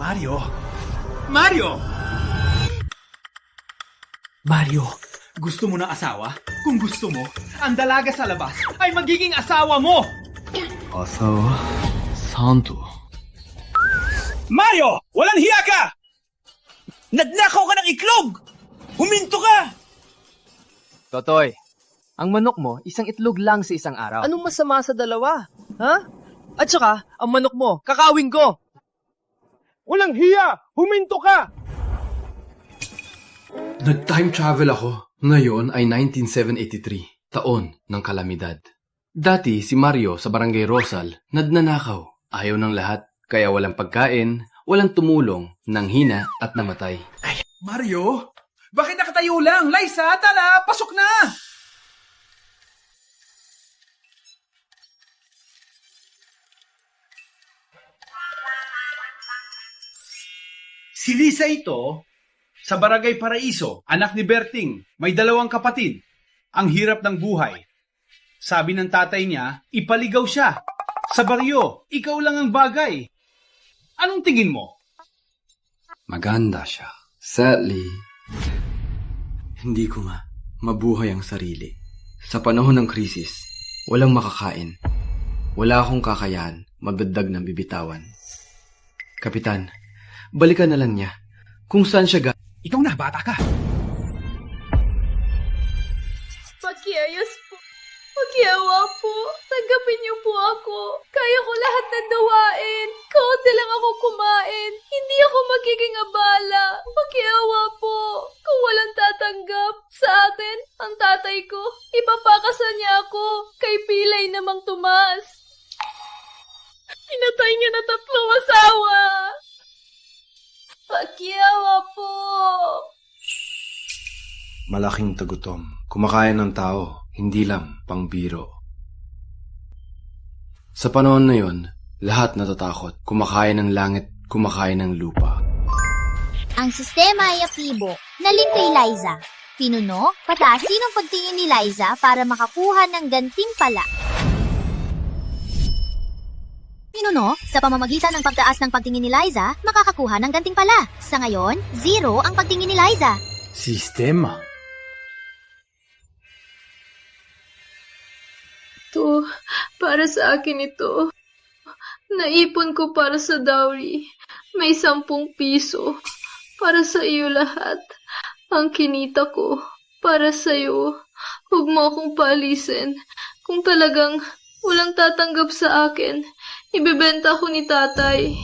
Mario! Mario! Mario, gusto mo ng asawa? Kung gusto mo, ang dalaga sa labas ay magiging asawa mo! Asawa? Santo. Mario! Walang hiya ka! Nagnakaw ka ng iklog! Huminto ka! Totoy, ang manok mo, isang itlog lang sa isang araw. Anong masama sa dalawa? Ha? At saka, ang manok mo, kakawin ko! Walang hiya! Huminto ka! Nag-time travel ako. Ngayon ay 19783, taon ng kalamidad. Dati si Mario sa Barangay Rosal, nagnanakaw. Ayaw ng lahat, kaya walang pagkain, walang tumulong, nanghina at namatay. Ay, Mario? Bakit nakatayo lang? Liza, tala! Pasok na! Si Lisa ito, sa Barangay Paraiso, anak ni Berting, may 2 kapatid. Ang hirap ng buhay. Sabi ng tatay niya, ipaligaw siya. Sa baryo, ikaw lang ang bagay. Anong tingin mo? Maganda siya. Sadly, hindi ko nga mabuhay ang sarili. Sa panahon ng krisis, walang makakain. Wala akong kakayahan magdagdag ng bibitawan. Kapitan, balikan na lang niya. Kung saan siya Ikaw na, bata ka. Pakiayos po. Pakiawa po. Tanggapin niyo po ako. Kaya ko lahat ng dawain. Kaunti lang ako kumain. Hindi ako magiging abala. Pakiawa po. Kung walang tatanggap sa atin, ang tatay ko, ipapakasan niya ako kay Pilay namang Tomas. Pinatay niya na 3 asawa. Pakiawa po. malaking tagutom. Kumakain ng tao, hindi lang pangbiro. Sa panahon na yon, lahat natatakot. Kumakain ng langit, kumakain ng lupa. Ang sistema ay aktibo, naling kay Liza. Pinuno, pataasin ang pagtingin ni Liza para makakuha ng gantimpala. Pinuno, sa pamamagitan ng pagtaas ng pagtingin ni Liza, makakakuha ng gantimpala. Sa ngayon, 0 ang pagtingin ni Liza. Sistema? Ito, para sa akin ito. Naipon ko para sa dowry. May 10 piso. Para sa iyo lahat. Ang kinita ko. Para sa iyo. Huwag mo akong paalisin. Kung talagang walang tatanggap sa akin, ibebenta ko ni tatay.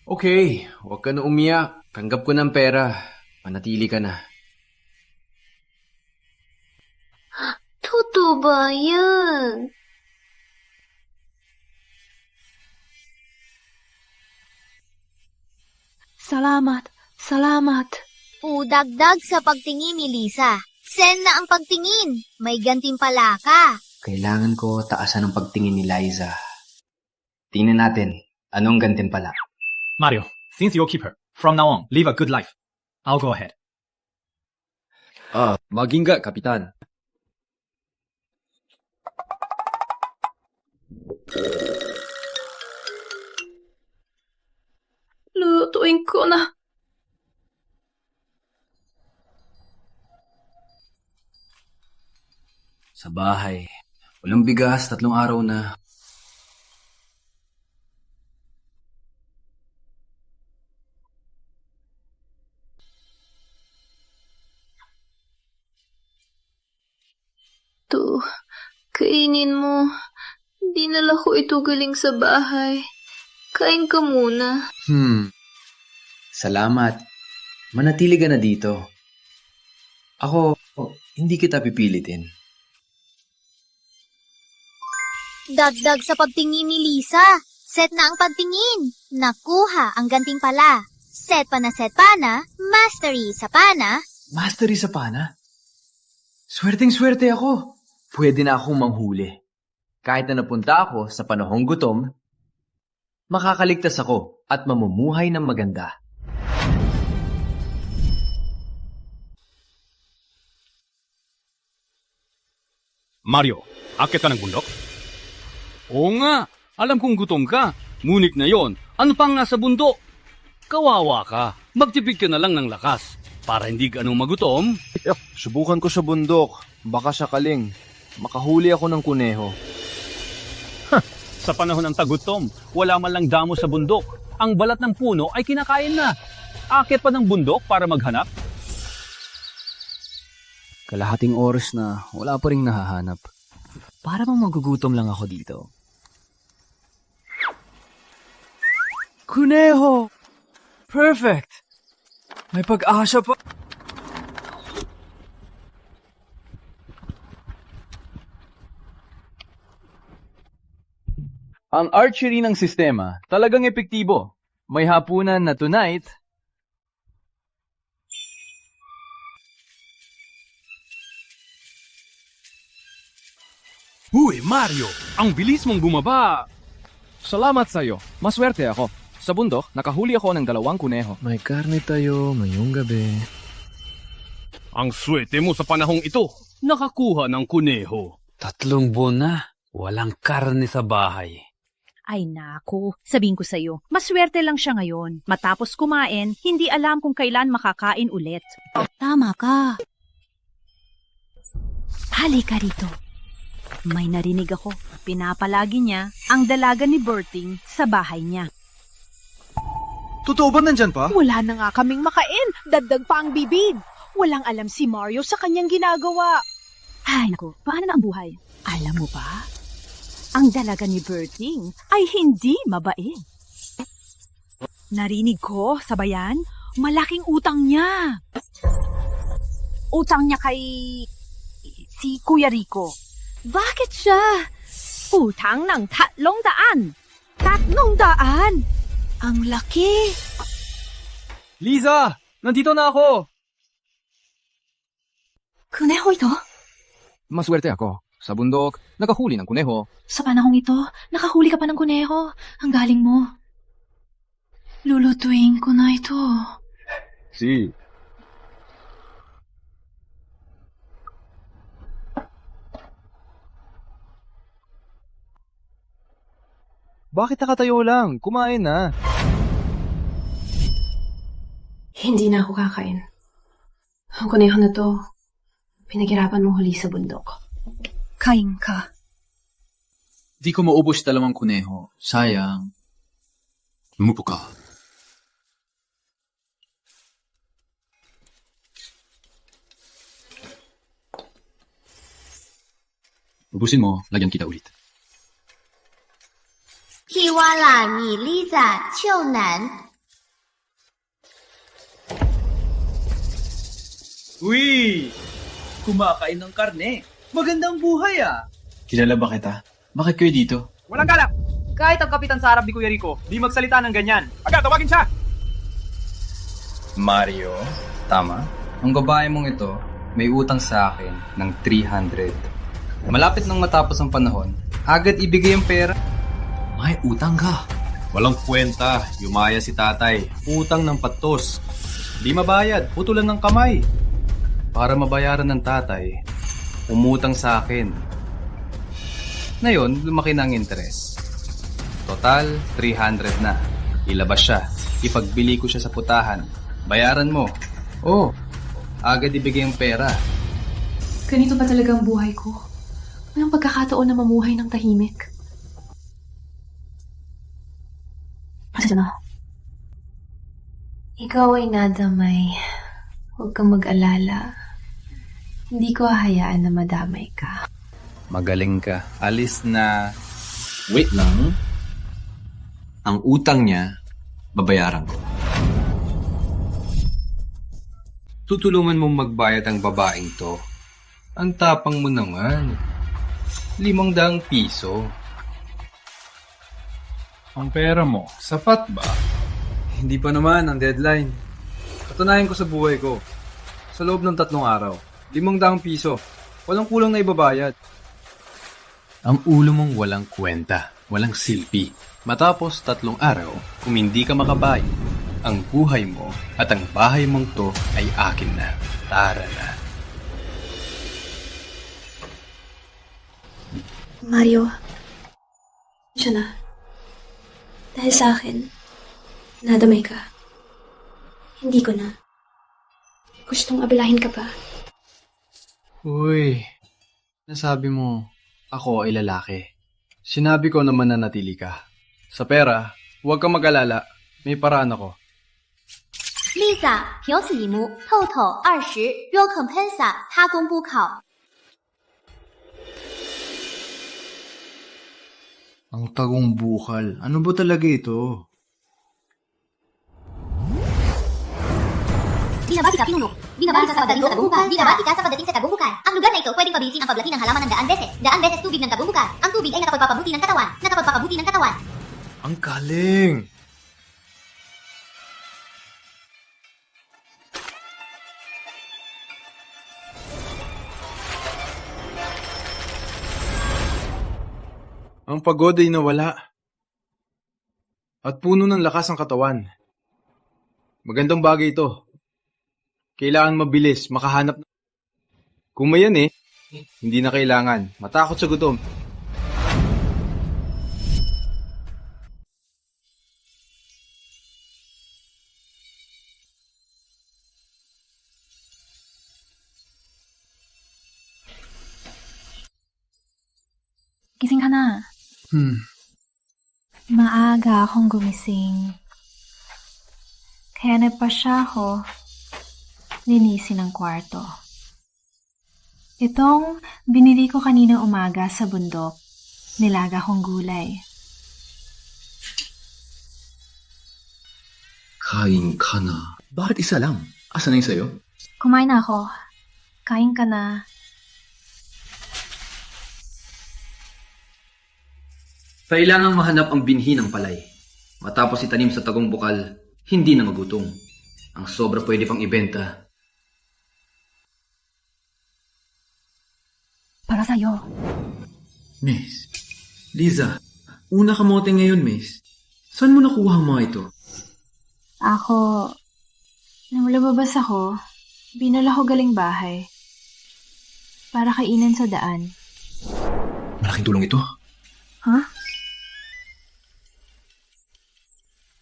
Okay, huwag ka na umiyak. Tanggap ko ng pera. Manatili ka na. Totoo ba yan? Salamat. Udagdag sa pagtingin ni Lisa. Send na ang pagtingin. May gantimpala ka. Kailangan ko taasan ang pagtingin ni Liza. Tingnan natin, anong gantimpala? Mario, since you'll keep her, from now on, live a good life. I'll go ahead. Magingga, Kapitan. Lutuin ko na. Sa bahay. Walang bigas, 3 araw na. To, kainin mo. Dinala ko ito galing sa bahay. Kain ka muna. Salamat. Manatili ka na dito. Ako, hindi kita pipilitin. Dagdag sa pagtingin ni Lisa. Set na ang pagtingin. Nakuha ang gantimpala. Set pa na, mastery sa pana. Mastery sa pana? Swerteng-swerte ako. Pwede na akong manghuli. Kahit na napunta ako sa panahong gutom, makakaligtas ako at mamumuhay ng maganda. Mario, akit ka ng bundok? Oo nga, alam kong gutom ka. Ngunit ngayon, Ano pang nasa bundok? Kawawa ka. Magtipid ka na lang ng lakas para hindi ganong magutom. Subukan ko sa bundok. Baka sakaling makahuli ako ng kuneho. Sa panahon ng tagutom, wala man lang damo sa bundok. Ang balat ng puno ay kinakain na. Akit pa ng bundok para maghanap. Kalahating oras na wala pa rin nahahanap. Para bang magugutom lang ako dito. Kuneho! Perfect! May pag-asa pa. Ang archery ng sistema talagang epektibo. May hapunan na tonight. Huy, Mario! Ang bilis mong bumaba! Salamat sa'yo. Maswerte ako. Sa bundok, nakahuli ako ng 2 kuneho. May karne tayo ngayong gabi. Ang swerte mo sa panahong ito. Nakakuha ng kuneho. 3 buwan na. Walang karne sa bahay. Ay naku, sabihin ko sa'yo, maswerte lang siya ngayon. Matapos kumain, hindi alam kung kailan makakain ulit. Tama ka. Halika rito. May narinig ako. Pinapalagi niya ang dalaga ni Berting sa bahay niya. Totoo ba nandyan pa? Wala na nga kaming makain. Dagdag pa ang bibig. Walang alam si Mario sa kanyang ginagawa. Ay naku, paano na ang buhay? Alam mo ba? Ang dalaga ni Berting ay hindi mabait. Narinig ko sa bayan, malaking utang niya. Utang niya kay si Kuya Rico. Bakit siya? Utang ng 300. 300? Ang laki. Liza! Nandito na ako! Kuneho ito? Maswerte ako. Sa bundok, nakahuli ng kuneho. Sa panahong ito, nakahuli ka pa ng kuneho. Ang galing mo. Lulutuin ko na ito. Si. Bakit nakatayo lang? Kumain na. Hindi na ako kakain. Ang kuneho na to, pinaghirapan mo huli sa bundok. Kain ka. Di ko maubos 2 kuneho. Sayang. Umupo ka. Ubusin mo, lagyan kita ulit. Hiwala ni Liza Qiunan. Uy! Kumakain ng karne. Magandang buhay ah! Kilala ba kita? Bakit kayo dito? Walang galak! Kahit ang kapitan sa harap ni Kuya Rico, di magsalita ng ganyan. Agad, tawagin siya! Mario, tama? Ang babae mong ito, may utang sa akin ng 300. Malapit nang matapos ang panahon, agad ibigay ang pera. May utang ka. Walang kwenta. Yumaya si tatay. Utang ng patos. Di mabayad. Putulan ng kamay. Para mabayaran ng tatay, umutang sa akin. Ngayon, lumaki na ang interes. Total, 300 na. Ilabas siya. Ipagbili ko siya sa putahan. Bayaran mo. Oh, agad ibigay ang pera. Ganito ba talaga ang buhay ko? Walang pagkakataon na mamuhay ng tahimik. Pasensya na. Ikaw ay nadamay. Huwag kang mag-alala. Hindi ko hahayaan na madamay ka. Magaling ka. Alis na. Wait lang. Ang utang niya, babayaran ko. Tutulungan mong magbayad ang babaeng to. Ang tapang mo naman. 500 piso. Ang pera mo, sapat ba? Hindi pa naman ang deadline. Patunayan ko sa buhay ko. Sa loob ng 3 araw, 500 piso. Walang kulang na ibabayad. Ang ulo mong walang kwenta, walang silbi. Matapos 3 araw, kung hindi ka makabayad, ang buhay mo at ang bahay mong to ay akin na. Tara na. Mario, siya na. Dahil sa akin, Nadamay ka. Hindi ko na. Gustong abalahin ka pa. Uy, nasabi mo, ako ay lalaki. Sinabi ko naman na natili ka. Sa pera, huwag kang mag-alala. May paraan ako. Lisa，平死一目，透透20，recompensa，他公布考。 Ang tagong bukal. Ano ba talaga ito? Binabati ka, pinuno. Binabati ka sa pagdating sa Tagong Bukal. Binabati ka sa pagdating sa Tagong Bukal. Ang lugar na ito pwedeng pabilisin ang paglaki ng halaman ng 100 beses. 100 beses tubig ng Tagong Bukal. Ang tubig ay nakapagpapabuti ng katawan. Nakapagpapabuti ng katawan. Ang galing! Ang pagod ay nawala. At puno ng lakas ang katawan. Magandang bagay ito. Kailangan mabilis, makahanap. Kung mayan hindi na kailangan. Matakot sa gutom. Gising ka na. Maaga akong gumising. Kaya nagpasya ako linisin ang kwarto. Itong binili ko kanina umaga sa bundok. Nilaga kong gulay. Kain ka na. Bakit isa lang? Asa na yung sayo? Kumain na ako. Kain ka na. Kailangang mahanap ang binhi ng palay. Matapos itanim sa Tagong Bukal, hindi na magutom. Ang sobra pwede pang ibenta. Para sa'yo. Miss, Liza, una kamote ngayon, miss. Saan mo nakuha ang mga ito? Ako, nang lumabas ako, binala ko galing bahay. Para kainan sa daan. Malaking tulong ito. Ha?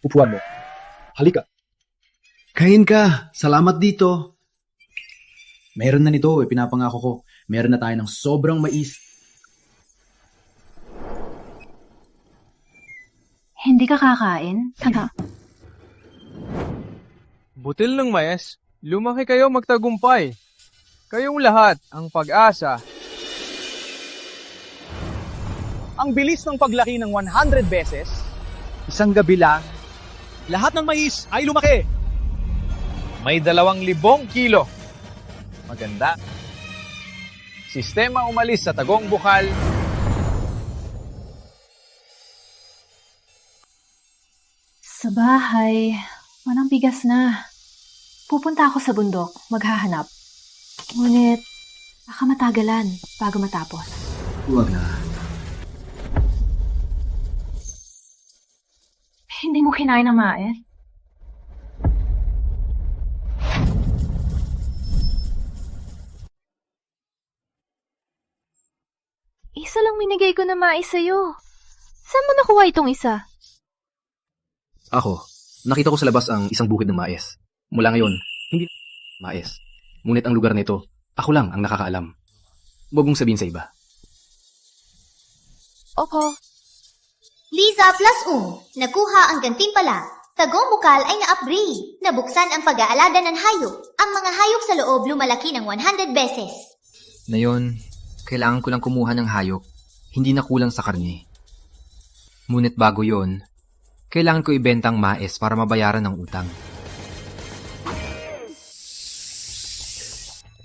Upuan mo. Halika. Kain ka. Salamat dito. Meron na nito, pinapangako ko. Meron na tayo ng sobrang mais. Hindi ka kakain? Tata. Butil ng mayas, lumaki kayo magtagumpay. Kayong lahat ang pag-asa. Ang bilis ng paglaki ng 100 beses, isang gabi lang, lahat ng mais ay lumaki. May 2,000 kilo. Maganda. Sistema umalis sa Tagong Bukal. Sa bahay, walang bigas na. Pupunta ako sa bundok, maghahanap. Ngunit, baka matagalan bago matapos. Huwag na. Hindi mo kinain ng mais? Isa lang minigay ko na mais sa'yo. Saan mo nakuha itong isa? Ako, nakita ko sa labas ang isang bukid ng mais. Mula ngayon, hindi mais. Ngunit ang lugar nito, ako lang ang nakakaalam. Huwag mong sabihin sa iba. Opo. Lisa plus nakuha ang gantimpala. Tagong Bukal ay na-upgrade. Nabuksan ang pag-aalaga ng hayop. Ang mga hayop sa loob lumalaki ng 100 beses. Ngayon, kailangan ko lang kumuha ng hayop, hindi na kulang sa karne. Ngunit bago yon, kailangan ko ibenta ang mais para mabayaran ng utang.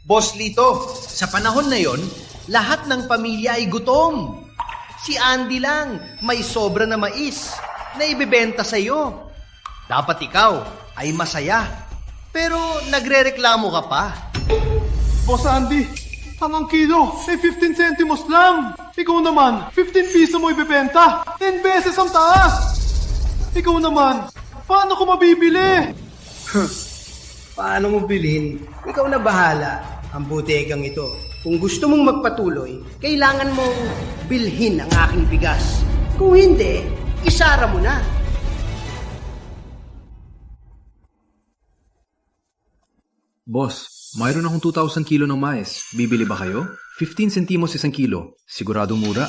Boss Lito, sa panahon na yon, lahat ng pamilya ay gutom. Si Andy lang, may sobra na mais na ibebenta sa iyo. Dapat ikaw ay masaya. Pero nagrereklamo ka pa. Boss Andy, ang kilo ay 15 centimos lang. Ikaw naman, 15 piso mo ibebenta. 10 beses ang taas. Ikaw naman, paano ko mabibili? Paano mo bilhin? Ikaw na bahala. Ang butegang ito. Kung gusto mong magpatuloy, kailangan mong bilhin ang aking bigas. Kung hindi, isara mo na. Boss, mayroon akong 2,000 kilo ng mais. Bibili ba kayo? 15 centimos isang kilo. Siguradong mura.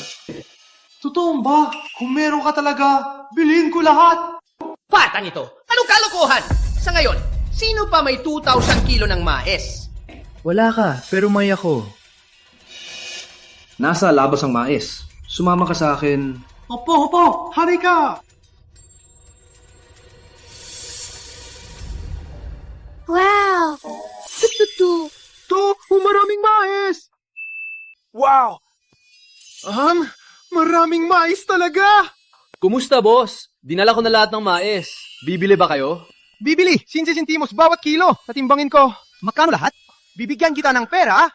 Totoo ba? Kung meron ka talaga, bilhin ko lahat. Patang ito! Anong kalokohan? Sa ngayon, sino pa may 2,000 kilo ng mais? Wala ka, pero may ako. Nasa labas ang mais. Sumama ka sa akin. Opo, hari ka. Wow! Maraming mais. Wow! Maraming mais talaga. Kumusta, boss? Dinala ko na lahat ng mais. Bibili ba kayo? Bibili, 15 centimos bawat kilo. Tatimbangin ko. Magkano lahat? Bibigyan kita ng pera.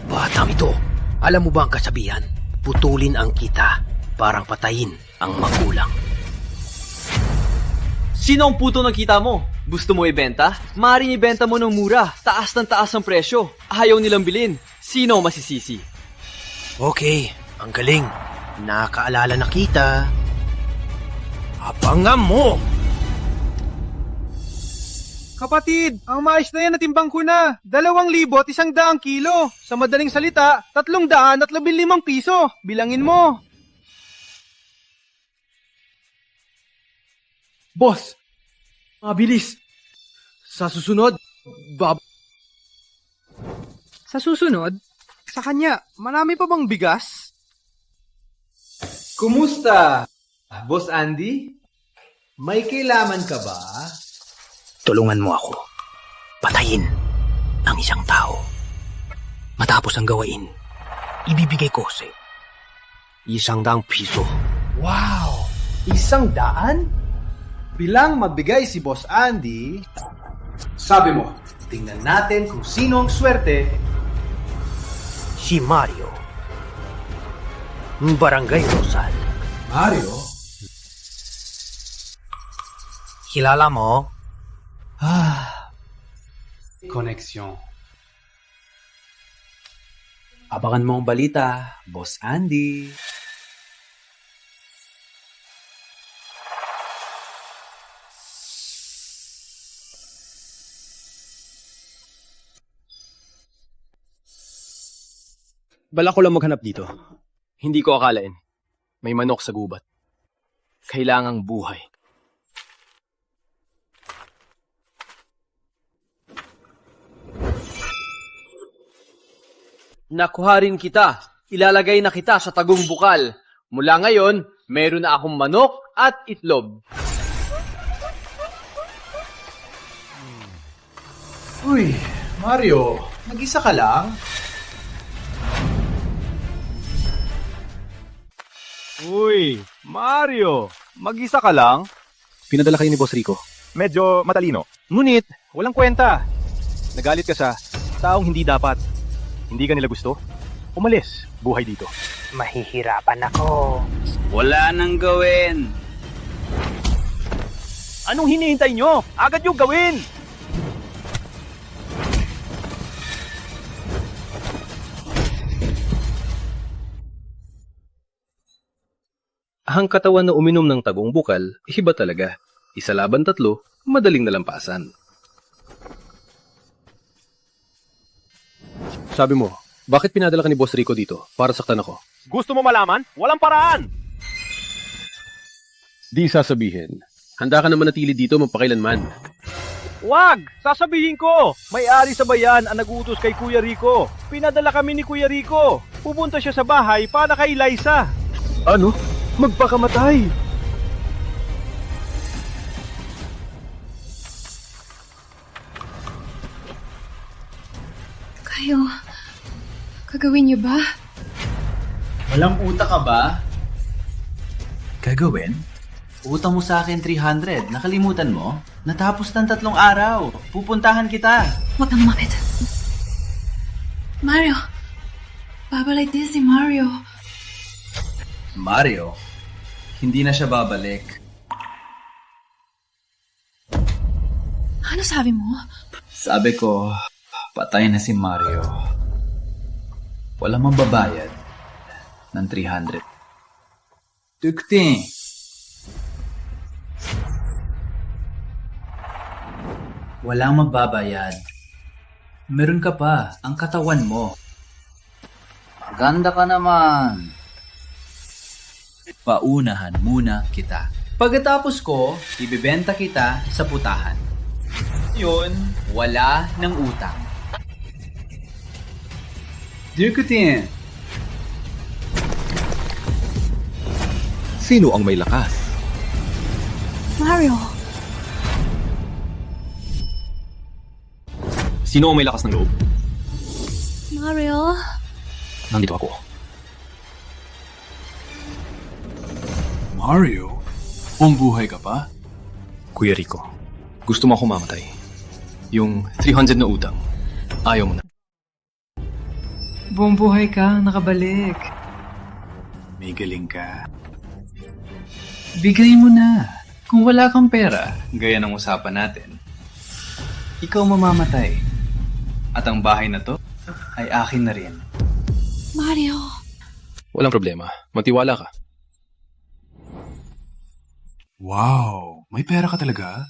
Batang ito, alam mo ba ang kasabihan? Putulin ang kita, parang patayin ang magulang. Sino ang puto ng kita mo? Gusto mo ibenta? Maaaring ibenta mo ng mura. Taas ng taas ang presyo. Ayaw nilang bilhin. Sino ang masisisi? Okay, ang galing. Nakaalala na kita. Abangan mo! Kapatid, ang mais na yan natimbang ko na. 2,000 at 100 kilo. Sa madaling salita, 315 piso. Bilangin mo. Boss! Mabilis! Sa susunod, Sa susunod, sa kanya, marami pa bang bigas? Kumusta? Boss Andy? May kailangan ka ba? Tulungan mo ako. Patayin ang isang tao. Matapos ang gawain, ibibigay ko sa 100 piso. Wow! 100? Bilang magbigay si Boss Andy, Sabi mo, tingnan natin kung sino ang swerte. Si Mario. Barangay Rosal. Mario? Kilala mo? Koneksyon. Abangan mo ang balita, Boss Andy. Balak ko lang maghanap dito. Hindi ko akalain. May manok sa gubat. Kailangang buhay. Nakuha rin kita. Ilalagay na kita sa tagong bukal. Mula ngayon, meron na akong manok at itlog. Uy, Mario, mag-isa ka lang? Uy, Mario, mag-isa ka lang? pinadala kayo ni Boss Rico. Medyo matalino. Ngunit, walang kwenta. Nagalit ka sa taong hindi dapat. Hindi ka nila gusto? Umalis, buhay dito. Mahihirapan ako. Wala nang gawin. Anong hinihintay nyo? Agad yung gawin! Ang katawan na uminom ng tagong bukal, iba talaga. Isa laban 3, madaling nalampasan. Sabi mo, bakit pinadala ka ni Boss Rico dito? Para saktan ako. Gusto mo malaman? Walang paraan! Di sasabihin. Handa ka naman natili dito magpakailanman. Wag! Sasabihin ko! May-ari sa bayan ang nag-uutos kay Kuya Rico. Pinadala kami ni Kuya Rico. Pupunta siya sa bahay para kay Liza. Ano? Magpakamatay! Kayo, gagawin niyo ba? Walang utak ka ba? Gagawin? Utang mo sa akin 300. Nakalimutan mo? Natapos ng 3 araw. Pupuntahan kita. Huwag kang lumapit. Mario, babalik din si Mario. Mario, hindi na siya babalik. Ano sabi mo? Sabi ko, patay na si Mario. Walang mababayad ng 300. Tukting, Walang magbabayad. Meron ka pa, ang katawan mo. Ganda ka naman. Paunahan muna kita. Pagkatapos ko, ibibenta kita sa putahan. Yun, wala ng utang. Dirkutin. Sino ang may lakas? Mario! Sino ang may lakas ng loob? Mario? Nandito ako. Mario? Buhay ka pa? Kuya Rico, gusto mo ako mamatay. Yung 300 na utang, ayaw mo na. Buong buhay ka, nakabalik. May galing ka. Bigay mo na. Kung wala kang pera, gaya ng usapan natin, ikaw mamamatay. At ang bahay na to ay akin na rin. Mario! Walang problema, magtiwala ka. Wow, may pera ka talaga?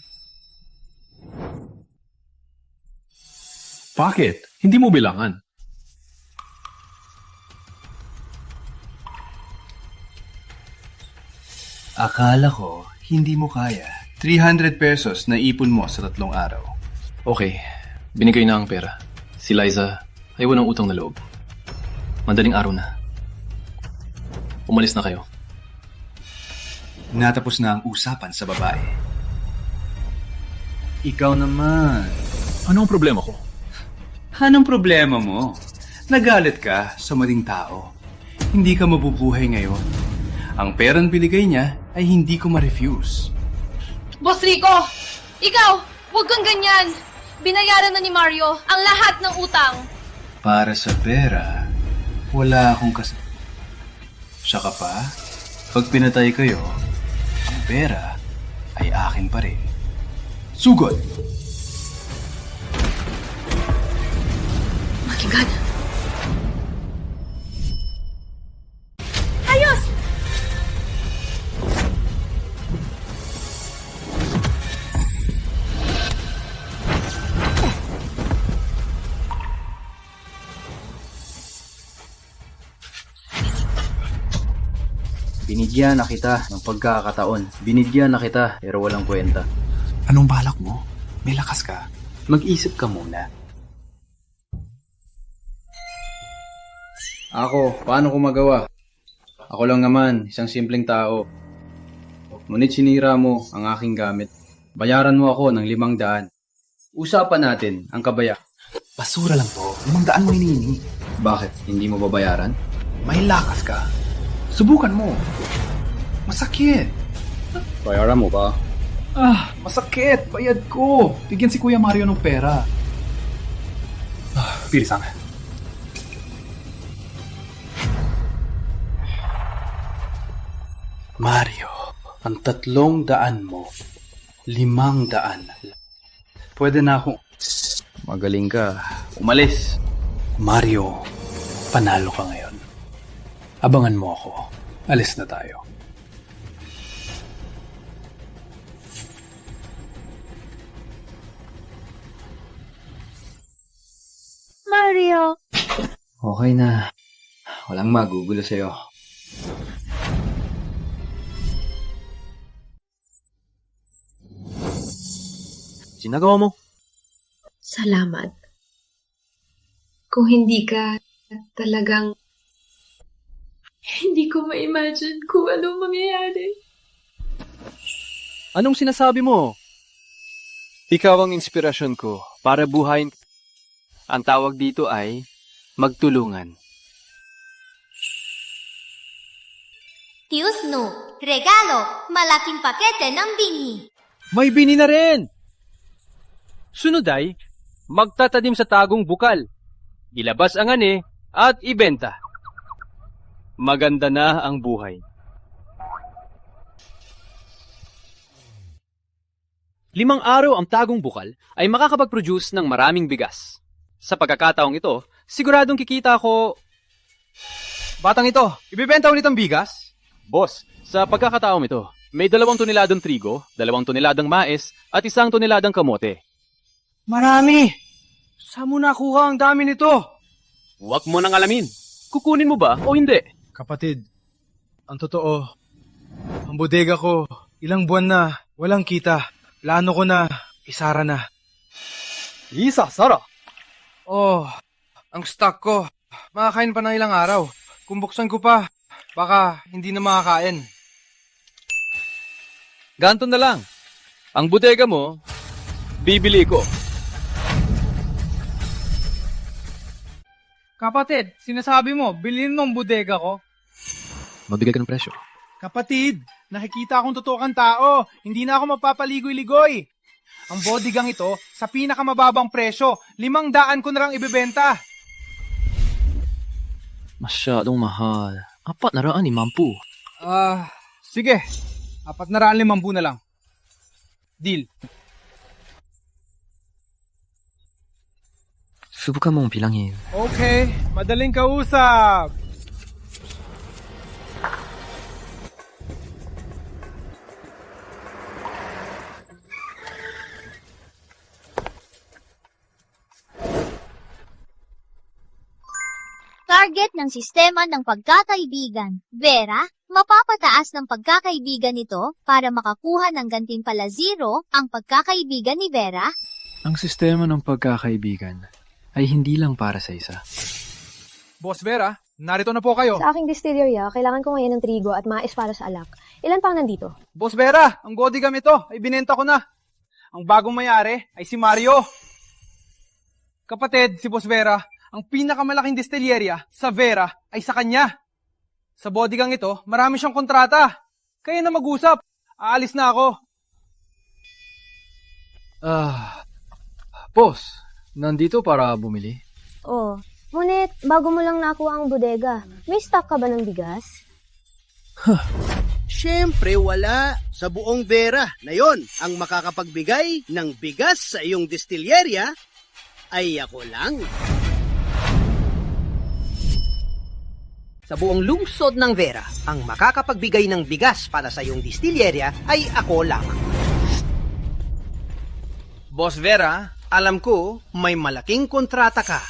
Bakit? Hindi mo bilangan. Akala ko, hindi mo kaya. 300 pesos na ipon mo sa 3 araw. Okay, binigay na ang pera. Si Liza ay walang utang na loob. Madaling araw na. Umalis na kayo. Natapos na ang usapan sa babae. Ikaw naman. Ano ang problema ko? Anong problema mo? Nagalit ka sa maling tao. Hindi ka mabubuhay ngayon. Ang perang binigay niya ay hindi ko ma-refuse. Boss Rico! Ikaw! Huwag kang ganyan! Binayaran na ni Mario ang lahat ng utang. Para sa pera, wala akong Saka pa, pag pinatay kayo, ang pera ay akin pa rin. Sugod! Makigan! Ayos! Binigyan na kita ng pagkakataon. Binigyan na kita pero walang kwenta. Anong balak mo? May lakas ka. Mag-isip ka muna. Ako, paano ko magawa? Ako lang naman, isang simpleng tao. Ngunit sinira mo ang aking gamit. Bayaran mo ako ng 500. Usapan natin ang kabaya. Basura lang to. 500 mo hinihingi. Bakit? Hindi mo babayaran? May lakas ka. Subukan mo. Masakit. Bayaran mo ba? Masakit. Bayad ko. Bigyan si Kuya Mario ng pera. Bilisan. Mario, ang 300 mo, 500. Pwede na akong... Magaling ka. Umalis. Mario, panalo ka ngayon. Abangan mo ako. Alis na tayo. Mario! Okay na. Walang magugulo sa'yo. Ginagawa mo? Salamat. Kung hindi ka talagang... Hindi ko ma-imagine kung anong mangyayari. Anong sinasabi mo? Ikaw ang inspirasyon ko para buhayin. Ang tawag dito ay magtulungan. Tiusno, regalo, malaking pakete ng bini. May bini na rin! Sunod ay, magtatanim sa tagong bukal. Ilabas ang ani at ibenta. Maganda na ang buhay. 5 araw ang tagong bukal ay makakapag-produce ng maraming bigas. Sa pagkakataong ito, siguradong kikita ko... Batang ito, ibibenta ulit ang bigas? Boss, sa pagkakataong ito, may 2 toneladang trigo, 2 toneladang mais, at 1 toneladang kamote. Marami! Saan mo nakuha ang dami nito? Huwag mo nang alamin. Kukunin mo ba o hindi? Kapatid, ang totoo, ang bodega ko, ilang buwan na, walang kita. Plano ko na, isara na. Isa, Sara! Oh, ang stock ko, makakain pa ng ilang araw. Kung buksan ko pa, baka hindi na makakain. Ganto na lang. Ang bodega mo, bibili ko. Kapatid, sinasabi mo, bilhin mo ang bodega ko? Magbigay ka ng presyo. Kapatid, nakikita akong totoo kang tao. Hindi na ako mapapaligoy-ligoy. Ang bodegang ito, sa pinakamababang presyo, 500 ko na lang ibebenta. Masyadong mahal. 450. Sige. 450 na lang. Deal. Subukan mong bilangin. Okay, madaling kausap. Target ng sistema ng pagkakaibigan. Vera, mapapataas ng pagkakaibigan nito para makakuha ng gantimpala 0 ang pagkakaibigan ni Vera. Ang sistema ng pagkakaibigan ay hindi lang para sa isa. Boss Vera, narito na po kayo. Sa aking distillery, kailangan ko ngayon ng trigo at mais para sa alak. Ilan pang nandito? Boss Vera, ang bodigam ito ay binenta ko na. Ang bagong mayari ay si Mario. Kapatid, si Boss Vera, ang pinakamalaking distillerya sa Vera ay sa kanya. Sa bodegang ito, marami siyang kontrata. Kaya na mag-usap. Aalis na ako. Boss, nandito para bumili? Oh, ngunit bago mo lang nakuha ang bodega, may stock ka ba ng bigas? Siyempre wala. Sa buong Vera na yon ang makakapagbigay ng bigas sa iyong distillerya ay ako lang. Sa buong lungsod ng Vera, ang makakapagbigay ng bigas para sa iyong distillerya ay ako lamang. Boss Vera, alam ko may malaking kontrata ka.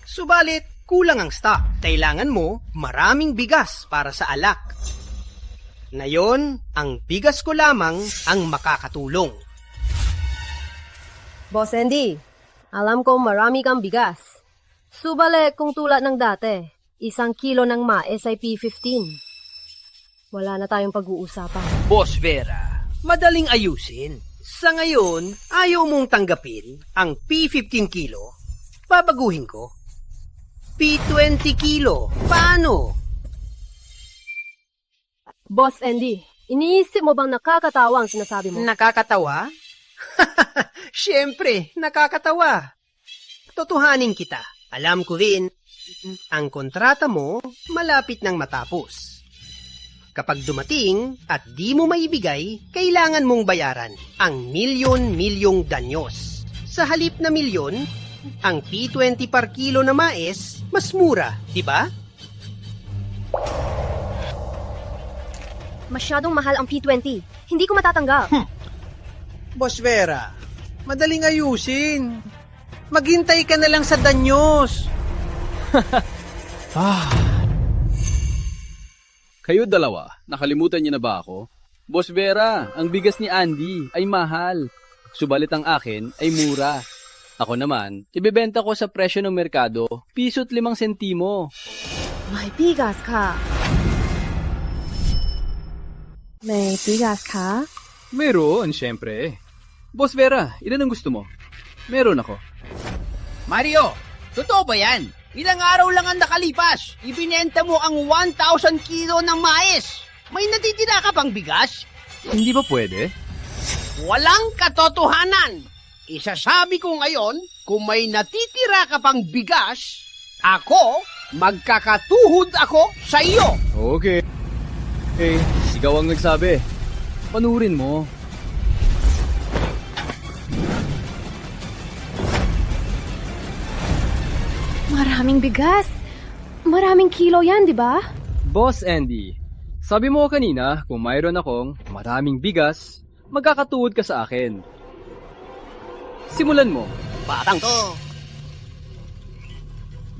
Subalit, kulang ang stock. Kailangan mo maraming bigas para sa alak. Ngayon, ang bigas ko lamang ang makakatulong. Boss Andy, alam ko marami kang bigas. Subale kung tulad ng dati, 1 kilo ng mais ay P15. Wala na tayong pag-uusapan. Boss Vera, madaling ayusin. Sa ngayon, ayaw mong tanggapin ang P15 kilo. Babaguhin ko. P20 kilo. Paano? Boss Andy, iniisip mo bang nakakatawa ang sinasabi mo? Nakakatawa? Siyempre, nakakatawa. Totohanin kita. Alam ko rin, ang kontrata mo malapit nang matapos. Kapag dumating at di mo maibigay, kailangan mong bayaran ang milyon-milyong danyos. Sa halip na milyon, ang P20 per kilo na mais, mas mura, di ba? Masyadong mahal ang P20. Hindi ko matatanggap. Boss Vera, madaling ayusin. Maghintay ka na lang sa danyos. Kayo dalawa, nakalimutan niyo na ba ako? Boss Vera, ang bigas ni Andy ay mahal. Subalit ang akin ay mura. Ako naman, ibebenta ko sa presyo ng merkado, piso't 5 sentimo. May bigas ka. May bigas ka? Meron, syempre. Boss Vera, ilan ang gusto mo? Meron ako. Mario, totoo ba yan? Ilang araw lang ang nakalipas. Ibinenta mo ang 1,000 kilo ng mais. May natitira ka pang bigas? Hindi ba pwede? Walang katotohanan. Isasabi ko ngayon, kung may natitira ka pang bigas, ako, magkakatuhod ako sa iyo. Okay. Ikaw ang nagsabi. Panurin mo. Maraming bigas. Maraming kilo yan, di ba? Boss Andy, sabi mo kanina kung mayroon akong maraming bigas, magkakatuwod ka sa akin. Simulan mo. Batang to!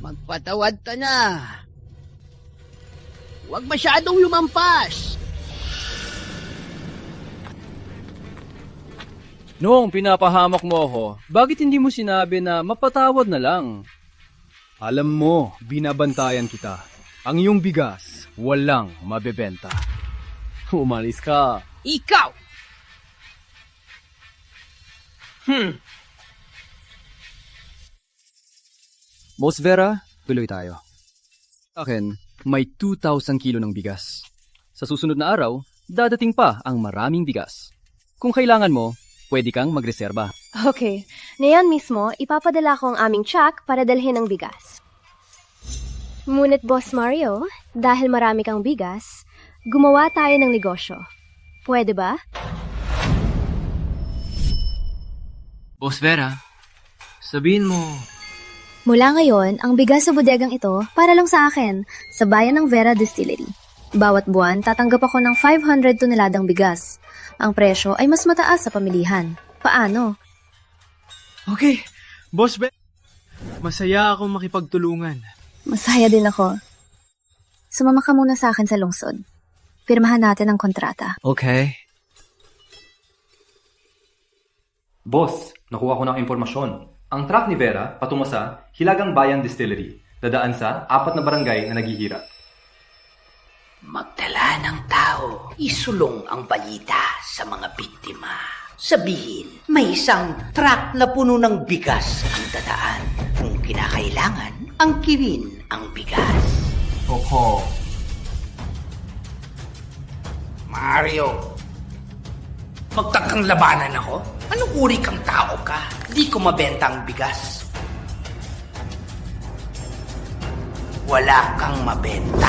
Magpatawad ka na. Huwag masyadong lumampas. Noong pinapahamak mo ako, bakit hindi mo sinabi na mapatawad na lang? Alam mo, binabantayan kita. Ang iyong bigas, walang mabebenta. Umalis ka. Ikaw! Boss Vera, tuloy tayo. Akin, may 2,000 kilo ng bigas. Sa susunod na araw, dadating pa ang maraming bigas. Kung kailangan mo, pwede kang magreserba. Okay. Ngayon mismo, ipapadala ko ang aming truck para dalhin ang bigas. Ngunit Boss Mario, dahil marami kang bigas, gumawa tayo ng negosyo. Pwede ba? Boss Vera, sabihin mo... Mula ngayon, ang bigas sa bodegang ito para lang sa akin, sa bayan ng Vera Distillery. Bawat buwan, tatanggap ako ng 500 toneladang bigas. Ang presyo ay mas mataas sa pamilihan. Paano? Okay, Boss Ben. Masaya akong makipagtulungan. Masaya din ako. Sumama ka muna sa akin sa lungsod. Pirmahan natin ang kontrata. Okay. Boss, nakuha ko ng impormasyon. Ang truck ni Vera patungo sa Hilagang Bayan Distillery, dadaan sa 4 na barangay na naghihirap. Magdala ng tao. Isulong ang balita sa mga biktima. Sabihin, may isang truck na puno ng bigas ang dadaan. Kung kinakailangan, angkirin ang bigas. Opo. Mario, magtakang labanan ako? Anong uri kang tao ka? Di ko mabenta ang bigas. Wala kang mabenta.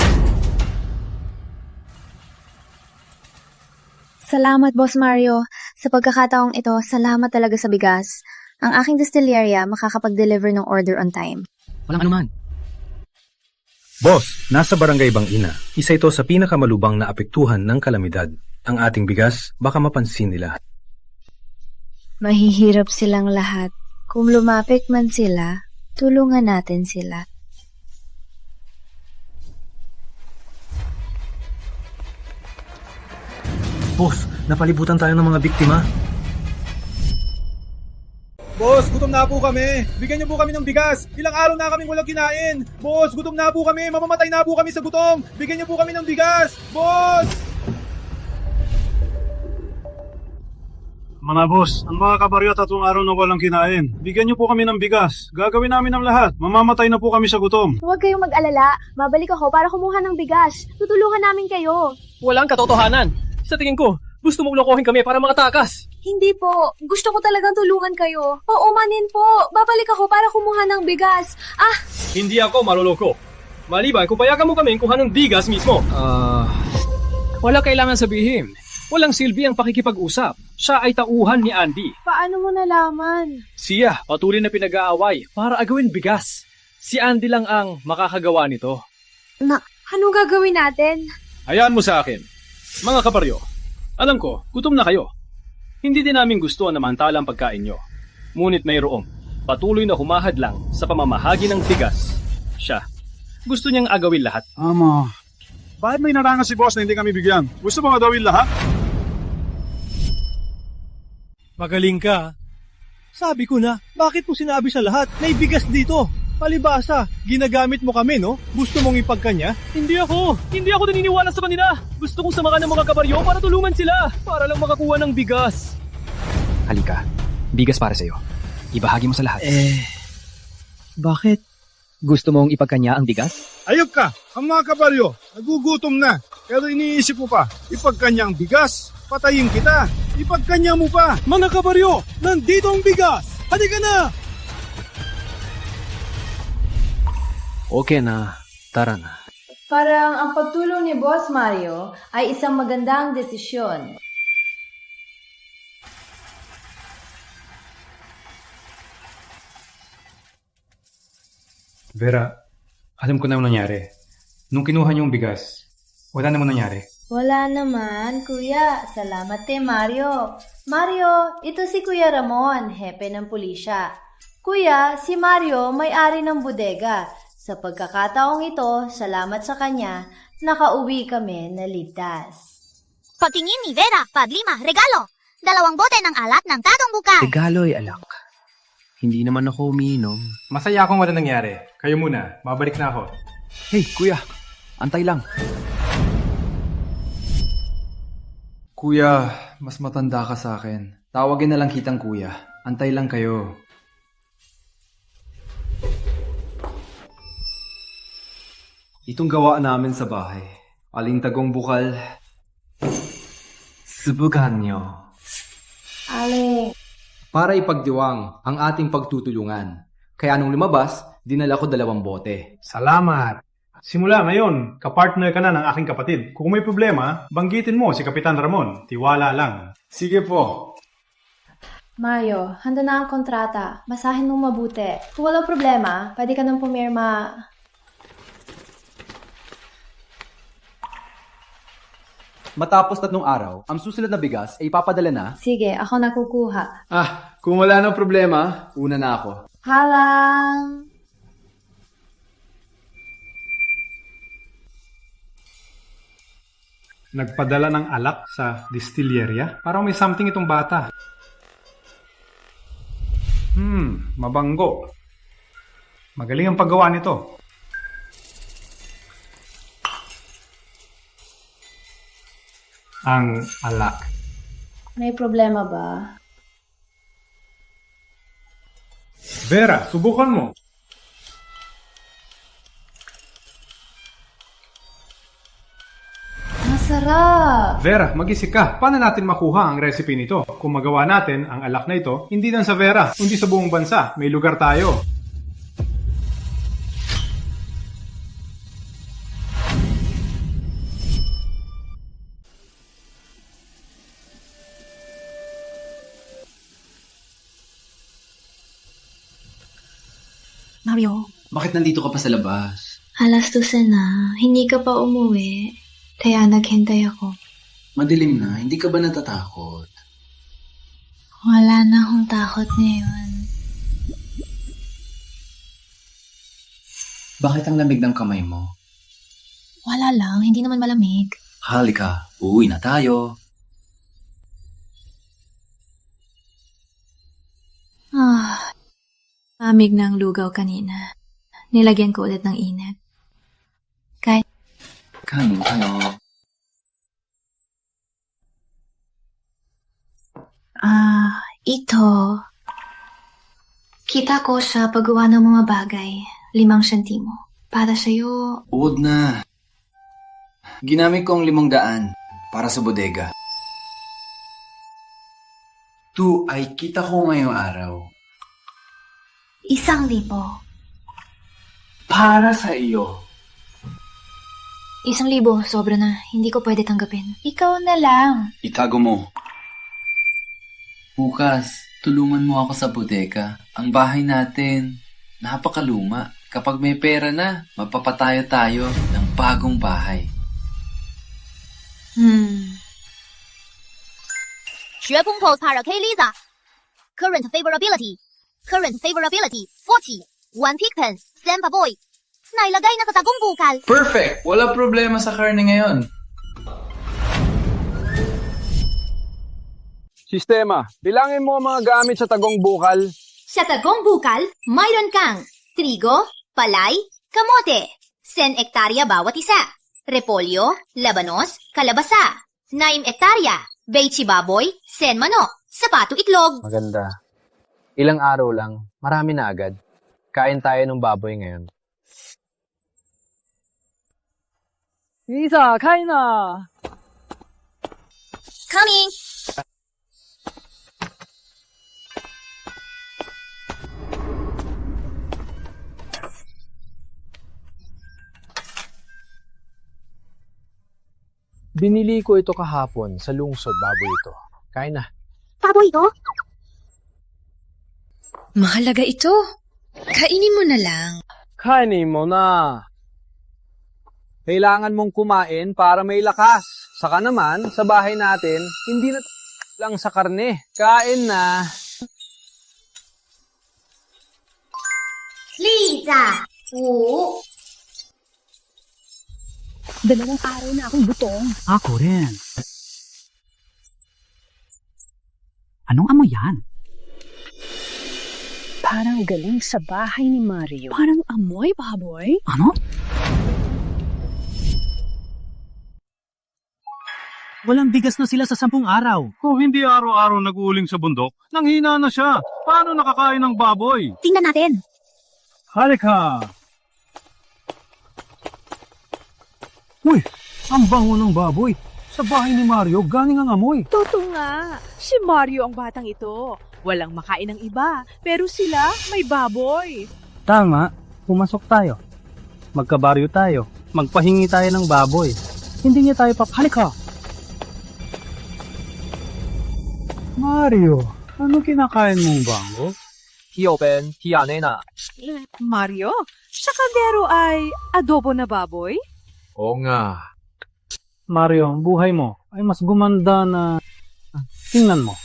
Salamat, Boss Mario. Sa pagkakataong ito, salamat talaga sa bigas. Ang aking distillerya makakapag-deliver ng order on time. Walang anuman. Boss, nasa Barangay Bangina. Isa ito sa pinakamalubang na apektuhan ng kalamidad. Ang ating bigas, baka mapansin nila. Mahihirap silang lahat. Kung lumapit man sila, tulungan natin sila. Boss, napalibutan tayo ng mga biktima. Boss, gutom na po kami. Bigyan niyo po kami ng bigas. Ilang araw na kaming walang kinain. Boss, gutom na po kami. Mamamatay na po kami sa gutom. Bigyan niyo po kami ng bigas. Boss! Mga boss, ang mga kabaryo 3 araw na walang kinain. Bigyan niyo po kami ng bigas. Gagawin namin ang lahat. Mamamatay na po kami sa gutom. Huwag kayong mag-alala. Babalik ako para kumuha ng bigas. Tutulungan namin kayo. Walang katotohanan. Sa tingin ko, gusto mong lokohin kami para makatakas. Hindi po. Gusto ko talagang tulungan kayo. Paumanin po. Babalik ako para kumuha ng bigas. Hindi ako maloloko. Maliban kung payagan mo kami kuha ng bigas mismo. Wala kailangan sabihin. Walang silbi ang pakikipag-usap. Siya ay tauhan ni Andy. Paano mo nalaman? Siya, patuloy na pinag-aaway para agawin bigas. Si Andy lang ang makakagawa nito. Anong gagawin natin? Hayaan mo sa akin. Mga kaparyo, alam ko, gutom na kayo. Hindi din namin gusto na mantala ang pagkain nyo. Ngunit mayroong patuloy na humahad lang sa pamamahagi ng bigas. Siya, gusto niyang agawin lahat. Ama, bakit may narangas si boss na hindi kami bigyan? Gusto mo gawin lahat? Magaling ka. Sabi ko na, bakit mo sinabi sa lahat? May bigas dito. Palibasa, ginagamit mo kami, no? Gusto mong ipagkanya? Hindi ako naniniwala sa kanila. Gusto kong samakan ng mga kabaryo para tulungan sila. Para lang makakuha ng bigas. Halika, bigas para sa'yo. Ibahagi mo sa lahat. Bakit? Gusto mong ipagkanya ang bigas? Ayop ka! Ang mga kabaryo, nagugutom na. Pero iniisip mo pa, ipagkanya ang bigas? Patayin kita! Ipagkanya mo pa! Mga kabaryo, nandito ang bigas! Halika na! Okay na, tara na. Parang ang pagtulong ni Boss Mario ay isang magandang desisyon. Vera, alam ko na yung nangyari. Nung kinuha niyo yung bigas, wala namang nangyari. Wala naman, kuya. Salamat Mario. Mario, ito si Kuya Ramon, hepe ng pulisya. Kuya, si Mario may-ari ng bodega. Sa pagkakataong ito, salamat sa kanya, nakauwi kami na ligtas. Pagtingin ni Vera, Padlima, regalo! 2 bote ng alat ng Tagong Bukal. Regalo ay alak. Hindi naman ako umiinom. Masaya akong wala nangyari. Kayo muna, babalik na ako. Hey, kuya. Antay lang. Kuya, mas matanda ka sa akin. Tawagin na lang kitang kuya. Antay lang kayo. Itong gawa namin sa bahay. Aling Tagong Bukal. Subukan nyo. Ale. Para ipagdiwang ang ating pagtutulungan. Kaya nung lumabas, dinala ko 2 bote. Salamat. Simula ngayon, kapartner ka na ng aking kapatid. Kung may problema, banggitin mo si Kapitan Ramon. Tiwala lang. Sige po. Mario, handa na ang kontrata. Basahin mo mabuti. Kung walang problema, pwede ka nang pumirma. Matapos 3 araw, ang susunod na bigas ay ipapadala na. Sige, ako nakukuha. Kung wala nang problema, una na ako. Halang! Nagpadala ng alak sa distillerya. Parang may something itong bata. Mabanggo. Magaling ang paggawa nito. Ang alak. May problema ba? Vera, subukan mo. Masarap! Vera, mag-isip ka. Paano natin makuha ang recipe nito? Kung magawa natin ang alak na ito, hindi lang sa Vera, kundi sa buong bansa. May lugar tayo. Mario, Bakit nandito ka pa sa labas? 12:00 na, hindi ka pa umuwi. Kaya naghintay ako. Madilim na, hindi ka ba natatakot? Wala na akong takot ngayon. Bakit ang lamig ng kamay mo? Wala lang, hindi naman malamig. Halika, uuwi na tayo. Mamig na ang lugaw kanina. Nilagyan ko ulit ng init. Kain tayo. Ito. Kita ko sa paggawa ng mga bagay. 5 sentimo. Para sa'yo. Uod na. Ginamit ko ang 500 para sa bodega. 2 ay kita ko ngayong araw. 1,000. Para sa iyo. 1,000, sobra na. Hindi ko pwede tanggapin. Ikaw na lang. Itago mo. Bukas, tulungan mo ako sa bodega. Ang bahay natin, napakaluma. Kapag may pera na, mapapatayo tayo ng bagong bahay. 绝崩破查尔 K Lisa. Current favorability 40. 1 pigpen, Sampa Boy. Nailagay na sa Tagong Bukal. Perfect! Wala problema sa karne ngayon. Sistema, bilangin mo ang mga gamit sa Tagong Bukal. Sa Tagong Bukal, mayroon kang trigo, palay, kamote. 10 hektarya bawat isa. Repolyo, labanos, kalabasa. 9 hektarya. Beichi baboy, 10 manok. Sapato itlog. Maganda. Ilang araw lang, marami na agad. Kain tayo ng baboy ngayon. Lisa, kain na! Coming! Binili ko ito kahapon sa lungsod, baboy ito. Kain na. Baboy ito? Mahalaga ito. Kainin mo na lang. Kainin mo na. Kailangan mong kumain para may lakas. Saka naman, sa bahay natin, hindi na lang sa karne. Kain na. Liza! Oo. 2 araw na akong butong. Ako rin. Anong amoy yan? Parang galing sa bahay ni Mario. Parang amoy, baboy. Ano? Walang bigas na sila sa 10 araw. Kung hindi araw-araw nag-uuling sa bundok, nanghina na siya. Paano nakakain ng baboy? Tingnan natin. Halika! Uy, ang bango ng baboy. Sa bahay ni Mario, galing ang amoy. Totoo nga. Si Mario ang batang ito. Walang makain ng iba, pero sila may baboy. Tama, pumasok tayo. Magkabaryo tayo. Magpahingi tayo ng baboy. Hindi niya tayo Halika! Mario, ano kinakain mong bango? Hiopen, hiyanena. Mario, sa kaldero ay adobo na baboy? Oo nga. Mario, ang buhay mo ay mas gumanda na... Tingnan mo.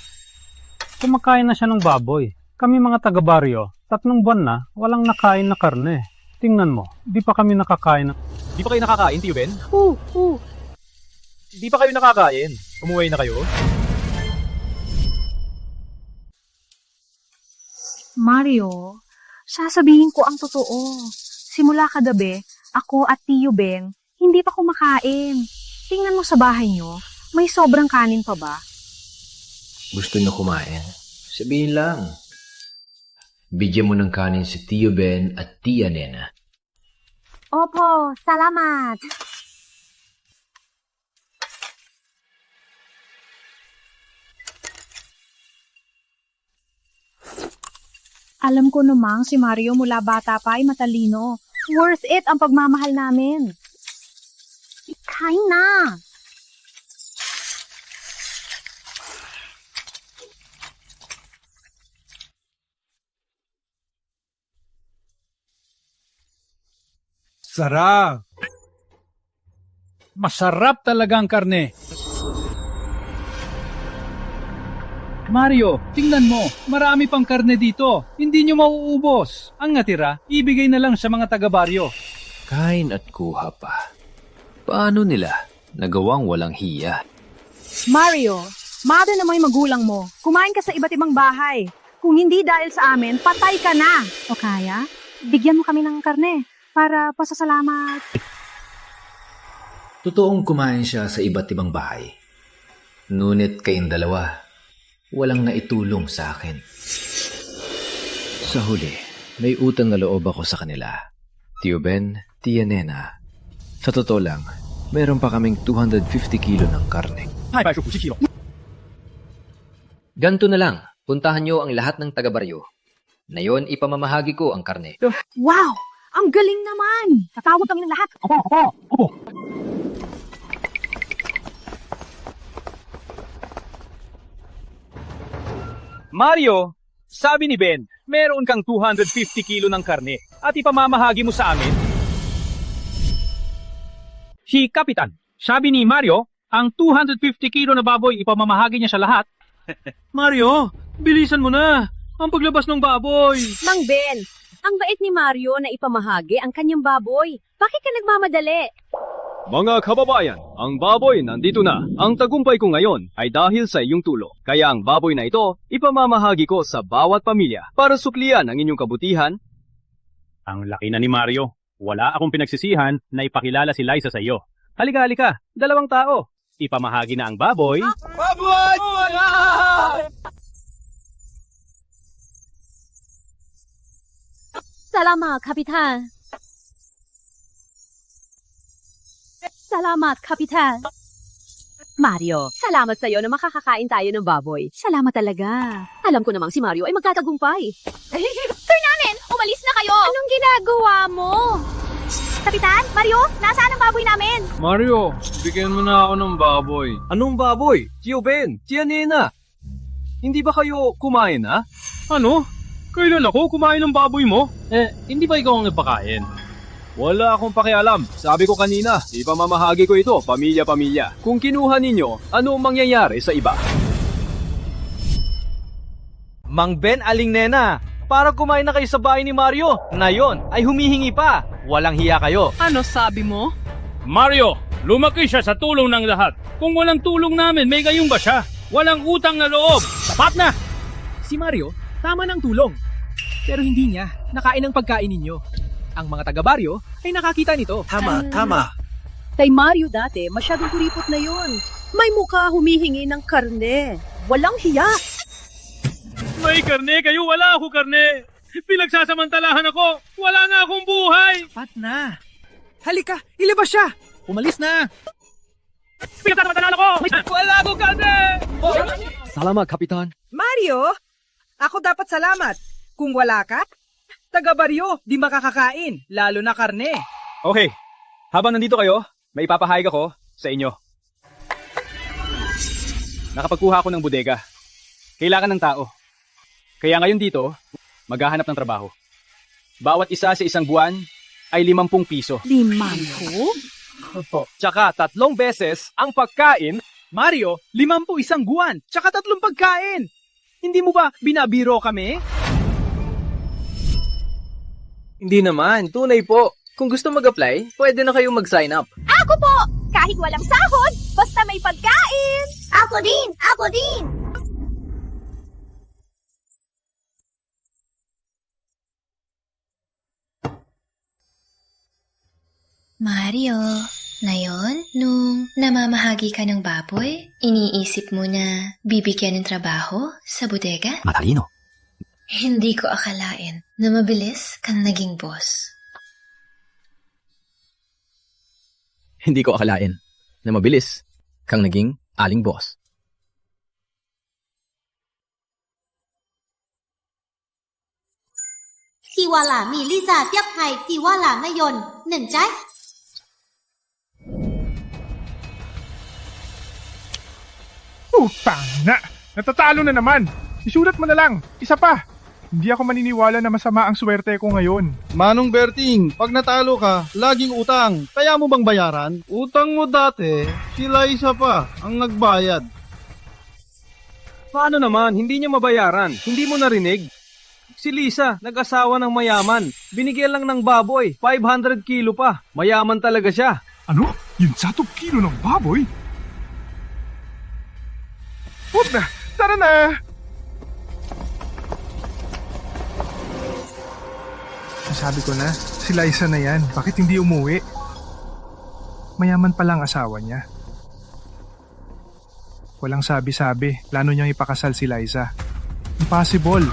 Kumakain na siya ng baboy. Kami mga taga-baryo, 3 buwan na, walang nakain na karne. Tingnan mo, di pa kami nakakain ng... Di pa kayo nakakain, Tio Ben? Oo. Di pa kayo nakakain? Umuwi na kayo? Mario, sasabihin ko ang totoo. Simula kagabi, ako at Tio Ben, hindi pa kumakain. Tingnan mo sa bahay nyo, may sobrang kanin pa ba? Gusto nyo kumain? Sabihin lang. Bigyan mo ng kanin si Tio Ben at Tia Nena. Opo, salamat. Alam ko namang si Mario mula bata pa ay matalino. Worth it ang pagmamahal namin. Kain na. Sarap! Masarap talaga ang karne. Mario, tingnan mo, marami pang karne dito. Hindi nyo mauubos. Ang natira, ibigay na lang sa mga taga-baryo. Kain at kuha pa. Paano nila nagawang walang hiya? Mario, mother na mo yung magulang mo. Kumain ka sa iba't ibang bahay. Kung hindi dahil sa amin, patay ka na. O kaya, bigyan mo kami ng karne para pasasalamat. Totoong kumain siya sa iba't ibang bahay. Ngunit kayong dalawa, walang naitulong sa akin. Sa huli, may utang na loob ako sa kanila. Tio Ben, Tia Nena. Sa totoo lang, meron pa kaming 250 kilo ng karne. Ganto na lang, puntahan nyo ang lahat ng taga-baryo. Ngayon, ipamamahagi ko ang karne. Wow! Ang galing naman! Tatawag kami ng lahat. Opo. Mario, sabi ni Ben, meron kang 250 kilo ng karne at ipamamahagi mo sa amin? Si Kapitan, sabi ni Mario, ang 250 kilo na baboy ipamamahagi niya sa lahat. Mario, bilisan mo na. Ang paglabas ng baboy. Mang Ben, ang bait ni Mario na ipamahagi ang kanyang baboy. Bakit ka nagmamadali? Mga kababayan, ang baboy nandito na. Ang tagumpay ko ngayon ay dahil sa iyong tulong. Kaya ang baboy na ito, ipamamahagi ko sa bawat pamilya para suklian ang inyong kabutihan. Ang laki na ni Mario. Wala akong pinagsisihan na ipakilala si Liza sa iyo. Halika, 2 tao. Ipamahagi na ang baboy. Baboy! Salamat, Kapitan. Salamat, Kapitan. Mario, salamat sa iyo na makakakain tayo ng baboy. Salamat talaga. Alam ko namang si Mario ay magtatagumpay. Namin, umalis na kayo! Anong ginagawa mo? Kapitan, Mario, nasaan ang baboy namin? Mario, bigyan mo na ako ng baboy. Anong baboy? Tio Ben, Tia Nena. Hindi ba kayo kumain, ha? Ano? Kailan ako kumain ng baboy mo? Hindi ba ikaw ang nagpakain? Wala akong pakialam. Sabi ko kanina, ipamamahagi ko ito, pamilya-pamilya. Kung kinuha ninyo, ano ang mangyayari sa iba? Mang Ben, Aling Nena, para kumain na kayo sa bahay ni Mario. Ngayon ay humihingi pa. Walang hiya kayo. Ano sabi mo? Mario, lumaki siya sa tulong ng lahat. Kung walang tulong namin, may gayong ba siya? Walang utang na loob. Sapat na! Si Mario, tama ng tulong. Pero hindi niya nakain ang pagkain ninyo. Ang mga taga-baryo ay nakakita nito. Tama. Kay Mario dati, masyadong kuripot na yon. May mukha humihingi ng karne. Walang hiya. May karne kayo, wala ako karne. Pinagsasamantalahan ako. Wala nga akong buhay. Pat na. Halika, ilabas siya. Umalis na. Pinagsasamantalahan ako. Wala akong karne. Salamat, Kapitan. Mario, ako dapat salamat. Kung wala ka, taga-baryo, di makakakain, lalo na karne. Okay, habang nandito kayo, may ipapahayag ako sa inyo. Nakapagkuha ako ng bodega. Kailangan ng tao. Kaya ngayon dito, maghahanap ng trabaho. Bawat isa sa isang buwan ay 50 piso. 50? Tsaka 3 beses ang pagkain. Mario, 50 isang buwan, tsaka 3 pagkain. Hindi mo ba binabiro kami? Hindi naman, tunay po. Kung gusto mag-apply, pwede na kayong mag-sign up. Ako po! Kahit walang sahod, basta may pagkain! Ako din! Ako din! Mario, ngayon, nung namamahagi ka ng baboy, iniisip mo na bibigyan ng trabaho sa bodega? Matalino. Hindi ko akalain na mabilis kang naging boss. Hindi ko akalain na mabilis kang naging aling boss. Tiwala mi Lisa tiếp hai tiwala na yon, nền trái. Utang na! Natatalo na naman! Isulat mo na lang! Isa pa! Hindi ako maniniwala na masama ang swerte ko ngayon. Manong Berting, pag natalo ka, laging utang. Kaya mo bang bayaran? Utang mo dati, sila isa pa ang nagbayad. Paano naman? Hindi niya mabayaran. Hindi mo narinig? Si Lisa, nag-asawa ng mayaman. Binigyan lang ng baboy. 500 kilo pa. Mayaman talaga siya. Ano? Yung 1 kilo ng baboy? Huwag na! Tara na! Sabi ko na, si Liza na yan. Bakit hindi umuwi? Mayaman pala ang asawa niya. Walang sabi-sabi. Plano niyang ipakasal si Liza. Impossible.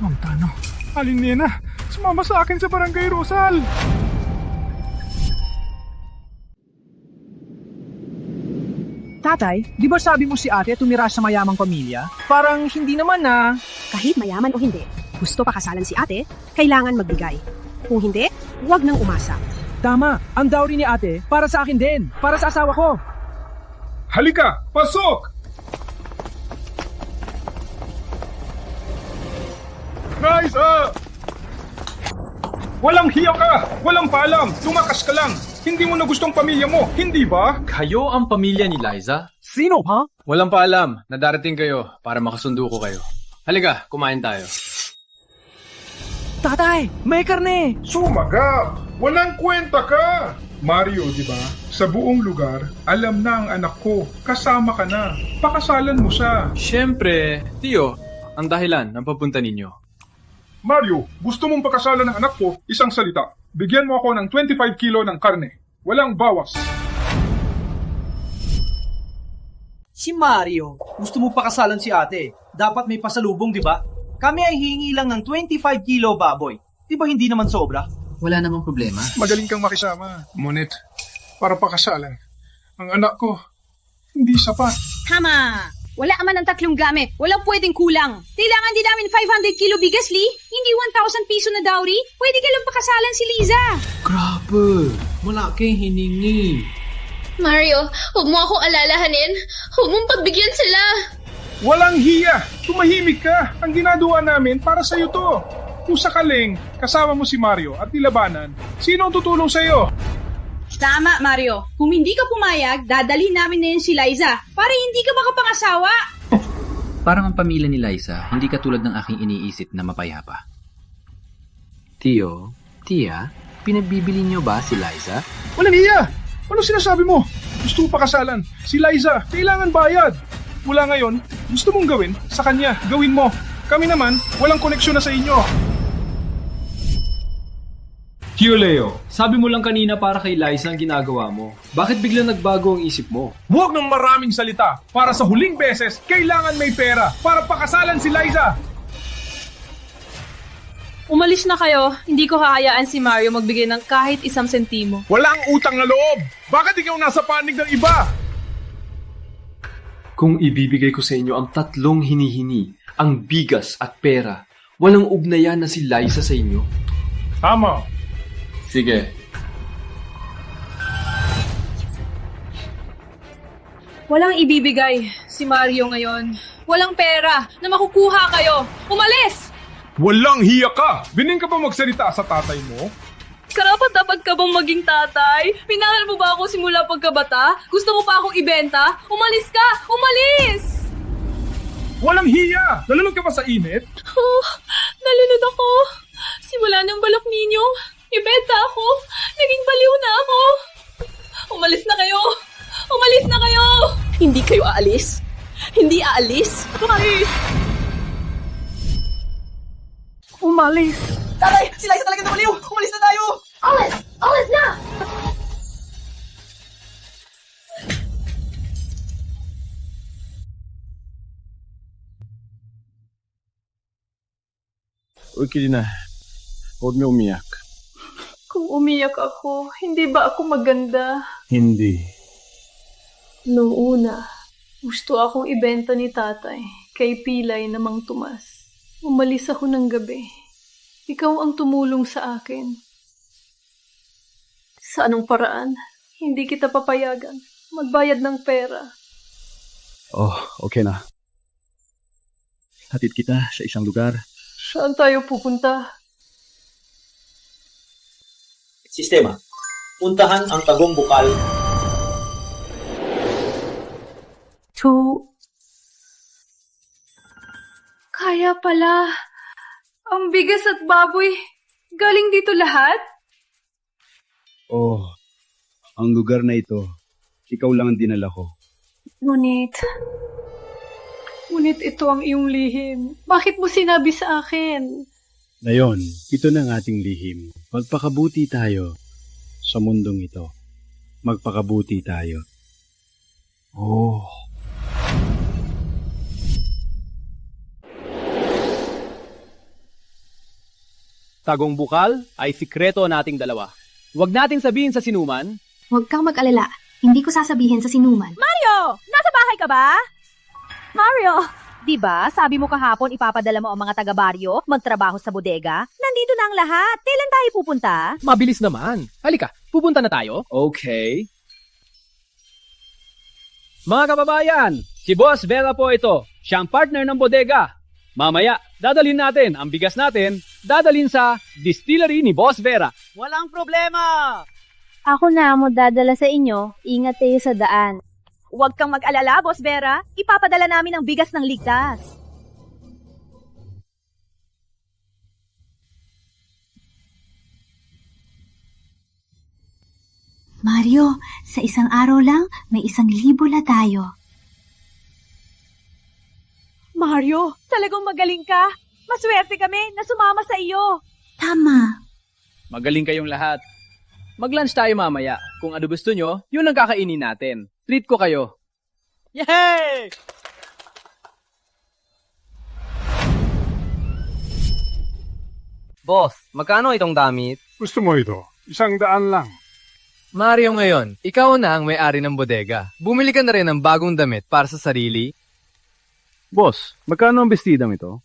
Montano, Aling Nena, sumama sa akin sa Barangay Rosal. Tatay, di ba sabi mo si ate tumira sa mayamang pamilya? Parang hindi naman na. Kahit mayaman o hindi, gusto pakasalan si ate, kailangan magbigay. Kung hindi, huwag nang umasa. Tama, ang dowry ni ate para sa akin din, para sa asawa ko. Halika, pasok! Liza! Walang hiya ka! Walang paalam! Lumakas ka lang! Hindi mo na gustong pamilya mo, hindi ba? Kayo ang pamilya ni Liza? Sino, ha? Walang paalam na darating kayo para makasundo ko kayo. Halika, kumain tayo. Tatay, may karne! Sumagap! Walang kwenta ka! Mario, di ba? Sa buong lugar, alam na ang anak ko. Kasama ka na. Pakasalan mo siya. Siyempre, Tio, ang dahilan ng papunta ninyo. Mario, gusto mong pakasalan ng anak ko, isang salita. Bigyan mo ako ng 25 kilo ng karne. Walang bawas. Si Mario, gusto mo pakasalan si ate. Dapat may pasalubong, di ba? Kami ay hihingi lang ng 25 kilo baboy. Di ba hindi naman sobra? Wala namang problema. Magaling kang makisama. Ngunit, para pakasalan, ang anak ko, hindi sapat. Tama! Wala aman ang 3 gamit. Walang pwedeng kulang. Kailangan din namin 500 kilo bigas, Lee. Hindi 1,000 piso na dowry. Pwede ka lang pakasalan si Liza. Grabe! Malaking hiningi. Mario, huwag mo akong alalahanin. Huwag mong pagbigyan sila. Walang hiya! Tumahimik ka! Ang ginagawa namin para sa'yo to! Kung sakaling kasama mo si Mario at nilabanan, sino ang tutulong sa'yo? Tama, Mario. Kung hindi ka pumayag, dadalhin namin na yun si Liza para hindi ka makapangasawa. Parang ang pamilya ni Liza, hindi katulad ng aking iniisip na mapayapa. Tio, Tia, pinagbibili niyo ba si Liza? Wala niya! Ano sinasabi mo? Gusto mo pakasalan? Si Liza, kailangan bayad. Mula ngayon, gusto mong gawin, sa kanya, gawin mo. Kami naman, walang koneksyon na sa inyo. Tio Leo, sabi mo lang kanina para kay Liza ang ginagawa mo. Bakit biglang nagbago ang isip mo? Huwag ng maraming salita. Para sa huling beses, kailangan may pera para pakasalan si Liza. Umalis na kayo. Hindi ko hahayaan si Mario magbigay ng kahit 1 sentimo. Walang utang na loob. Bakit ikaw nasa panig ng iba? Kung ibibigay ko sa inyo ang 3 hinihini, ang bigas at pera, walang ugnayan na si Liza sa inyo. Tama. Sige. Walang ibibigay si Mario ngayon. Walang pera na makukuha kayo. Umalis! Walang hiya ka! Bining ka ba magsalita sa tatay mo? Karapat-dapat ka bang maging tatay? Pinahal mo ba ako simula pagkabata? Gusto mo pa akong ibenta? Umalis ka! Umalis! Walang hiya! Nalunod ka ba sa init? Oh, nalunod ako. Simula ng balak ninyo, ibenta ako. Naging baliw na ako. Umalis na kayo! Umalis na kayo! Hindi kayo aalis? Hindi aalis? Umalis! Umalis! Tatay! Si Liza talaga nabaliw! Umalis na tayo! Alis! Alis na! Okay na. Huwag na umiyak. Kung umiyak ako, hindi ba ako maganda? Hindi. Noong una, gusto akong ibenta ni tatay kay Pilay na Mang Tomas. Umalis ako ng gabi. Ikaw ang tumulong sa akin. Sa anong paraan, hindi kita papayagan magbayad ng pera. Oh, okay na. Hatid kita sa isang lugar. Saan tayo pupunta? Sistema. Puntahan ang Tagong Bukal. Kaya pala, ang bigas at baboy, galing dito lahat? Oh, ang lugar na ito, ikaw lang ang dinala ko. Ngunit ito ang iyong lihim. Bakit mo sinabi sa akin? Ngayon, ito na ang ating lihim. Magpakabuti tayo sa mundong ito. Magpakabuti tayo. Oh. Tagong Bukal ay sikreto nating dalawa. Huwag nating sabihin sa sinuman. Huwag kang mag-alala. Hindi ko sasabihin sa sinuman. Mario! Nasa bahay ka ba? Mario! Diba, sabi mo kahapon ipapadala mo ang mga taga-baryo magtrabaho sa bodega? Nandito na ang lahat. Kailan tayo pupunta? Mabilis naman. Halika, pupunta na tayo. Okay. Mga kababayan, si Boss Vera po ito. Siyang partner ng bodega. Mamaya, dadalhin natin ang bigas natin, dadalhin sa distillery ni Boss Vera. Walang problema! Ako na mo dadala sa inyo. Ingat kayo sa daan. Huwag kang mag-alala, Boss Vera. Ipapadala namin ang bigas ng ligtas. Mario, sa isang araw lang, may 1,000 na tayo. Mario, talagang magaling ka. Maswerte kami na sumama sa iyo. Tama. Magaling kayong lahat. Mag-lunch tayo mamaya. Kung ano gusto nyo, yun ang kakainin natin. Treat ko kayo. Yay! Boss, magkano itong damit? Gusto mo ito? 100 lang. Mario ngayon, ikaw na ang may-ari ng bodega. Bumili ka na rin ng bagong damit para sa sarili. Boss, magkano ang bestidang ito?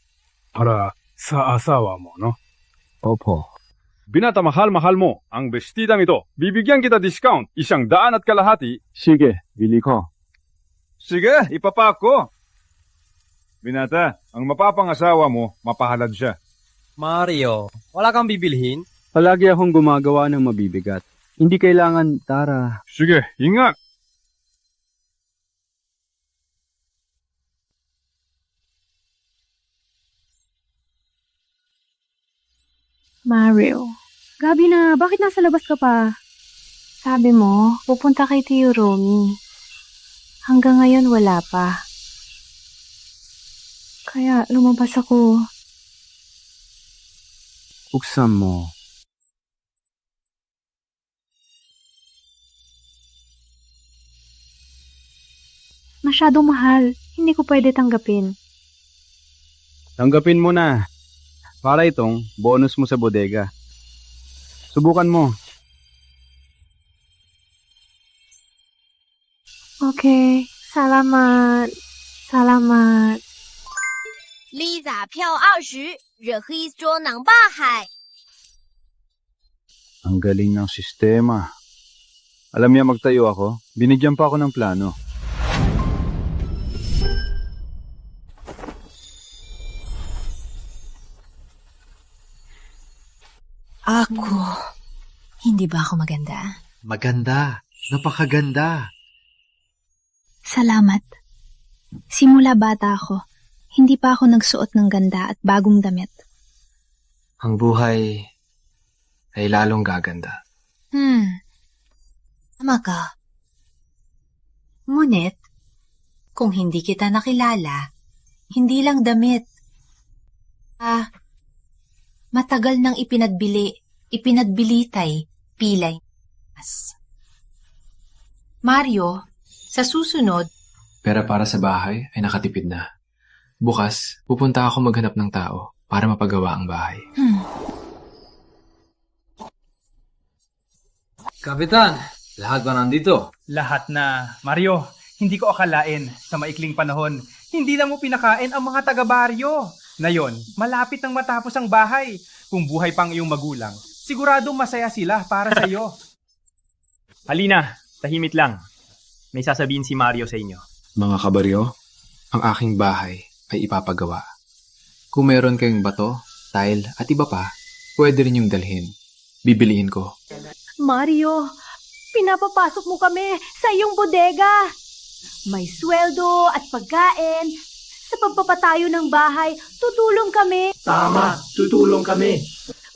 Para sa asawa mo, no? Opo. Binata mahal-mahal mo ang bestidang ito. Bibigyan kita discount, 150. Sige, bili ko. Sige, ipapak ko. Binata, ang mapapangasawa mo, mapahalad siya. Mario, wala kang bibilhin? Palagi akong gumagawa ng mabibigat. Hindi kailangan, Tara. Sige, ingat! Mario, Gabi na, bakit nasa labas ka pa? sabi mo, pupunta kay Tio Romy. Hanggang ngayon wala pa. Kaya lumabas ako. Buksan mo. Masyadong mahal. Hindi ko pwede tanggapin. Tanggapin mo na. Para itong bonus mo sa bodega. Subukan mo. Okay. Salamat. Salamat. Lisa 票20，惹黑捉囊霸海。 Ang galing ng sistema. Alam niya magtayo ako, binigyan pa ako ng plano. Ako. Hindi ba ako maganda? Maganda. Napakaganda. Salamat. Simula bata ako, hindi pa ako nagsuot ng ganda at bagong damit. Ang buhay ay lalong gaganda. Tama ka. Ngunit, kung hindi kita nakilala, hindi lang damit. Matagal nang ipinagbilitay, pilay. Mario, sa susunod, Pera para sa bahay ay nakatipid na. Bukas, pupunta ako maghanap ng tao para mapagawa ang bahay. Kapitan, lahat ba nandito? Lahat na. Mario, hindi ko akalain sa maikling panahon. Hindi na mo pinakain ang mga taga-baryo. Ngayon, malapit nang matapos ang bahay. Kung buhay pang iyong magulang, sigurado masaya sila para sa iyo. Halina, tahimik lang. May sasabihin si Mario sa inyo. Mga kabaryo, ang aking bahay ay ipapagawa. Kung meron kayong bato, tile at iba pa, pwede rin yung dalhin. Bibiliin ko. Mario, pinapapasok mo kami sa iyong bodega. May sweldo at pagkain. Sa pagpapatayo ng bahay, tutulong kami. Tama, tutulong kami.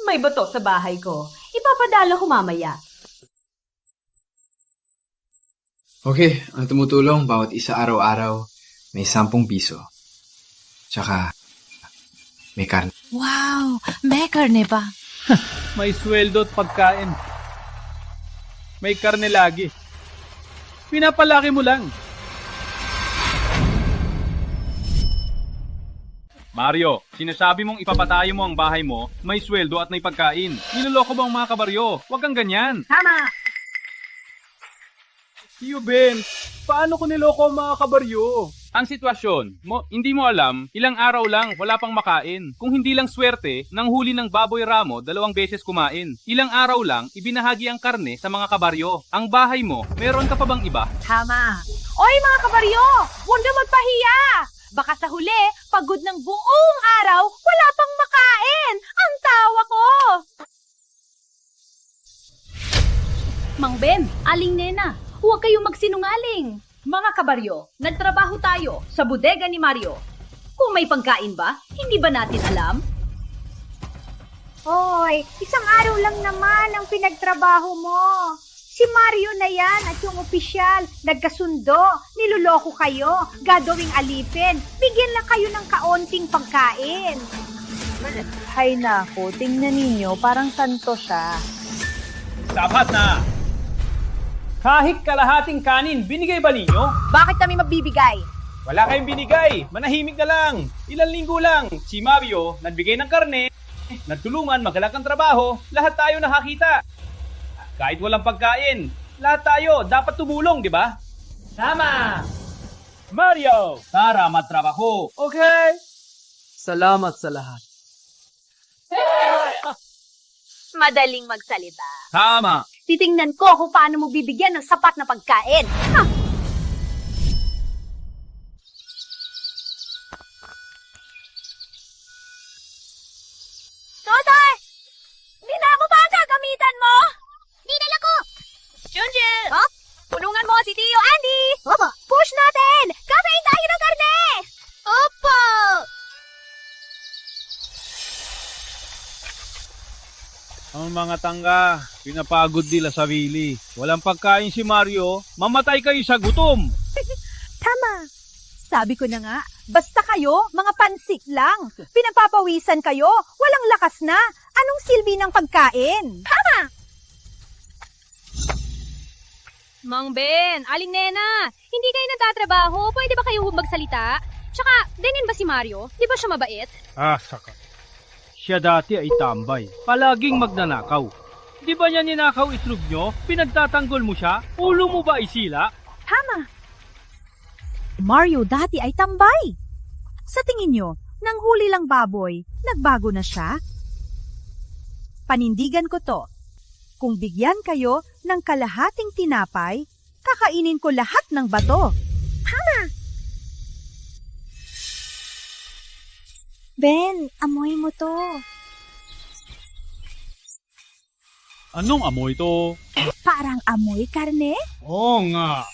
May bato sa bahay ko. Ipapadala ko mamaya. Okay, ang tumutulong bawat isa araw-araw may 10 piso. Tsaka, may karne. wow, may karne pa. May sweldo at pagkain. May karne lagi. Pinapalaki mo lang. Mario, sinasabi mong ipapatayo mo ang bahay mo, may sweldo at may pagkain. Niloloko mo ang mga kabaryo. Huwag kang ganyan. Tama! Tio Ben, paano ko niloko ang mga kabaryo? Ang sitwasyon, hindi mo alam, ilang araw lang, wala pang makain. Kung hindi lang swerte, nang huli ng baboy ramo, 2 beses kumain. Ilang araw lang, ibinahagi ang karne sa mga kabaryo. Ang bahay mo, meron ka pa bang iba? Tama. Oy mga kabaryo, huwag na magpahiya. Baka sa huli, pagod ng buong araw, wala pang makain. Ang tawa ko. Mang Ben, Aling Nena, huwag kayong magsinungaling. Mga kabaryo, nagtrabaho tayo sa bodega ni Mario. Kung may pagkain ba, hindi ba natin alam? Hoy, isang araw lang naman ang pinagtrabaho mo. Si Mario na yan at yung opisyal, nagkasundo, niloloko kayo, gagawing alipin, bigyan lang kayo ng kaunting pagkain. Hay nako, tingnan ninyo, parang santo siya. Sapat na! Kahit kalahating kanin, binigay ba ninyo? Bakit kami magbibigay? Wala kayong binigay. Manahimik na lang. Ilang linggo lang. Si Mario, nagbigay ng karne, nagtulungan, magalag ang trabaho, lahat tayo nakakita. Kahit walang pagkain, lahat tayo dapat tumulong, di ba? Tama! Mario, Tara, matrabaho. Okay? Salamat sa lahat. Madaling magsalita. Tama. Titingnan ko kung paano mo bibigyan ng sapat na pagkain. Ha! si Tio Andy! Opo! Push natin! Kakain tayo ng karne! Opo! Ang mga tangga, pinapagod nila sa Willy. Walang pagkain si Mario, mamatay kayo sa gutom. Tama. Sabi ko na nga, basta kayo, mga pansit lang. Pinagpapawisan kayo, walang lakas na. Anong silbi ng pagkain? Tama! Mang Ben, Aling Nena, hindi kayo nagtatrabaho. Pwede ba kayo magsalita? Tsaka, ganyan ba si Mario? Di ba siya mabait? Saka. Siya dati ay tambay. Palaging magnanakaw. Di ba niya ninakaw itlog nyo? Pinagtatanggol mo siya? Ulo mo ba ay sila? Tama. Mario dati ay tambay. Sa tingin nyo, nang huli lang baboy, nagbago na siya? Panindigan ko to. Kung bigyan kayo ng kalahating tinapay, kakainin ko lahat ng bato. Tama! Ben, amoy mo to. Anong amoy to? Parang amoy karne? Oo nga.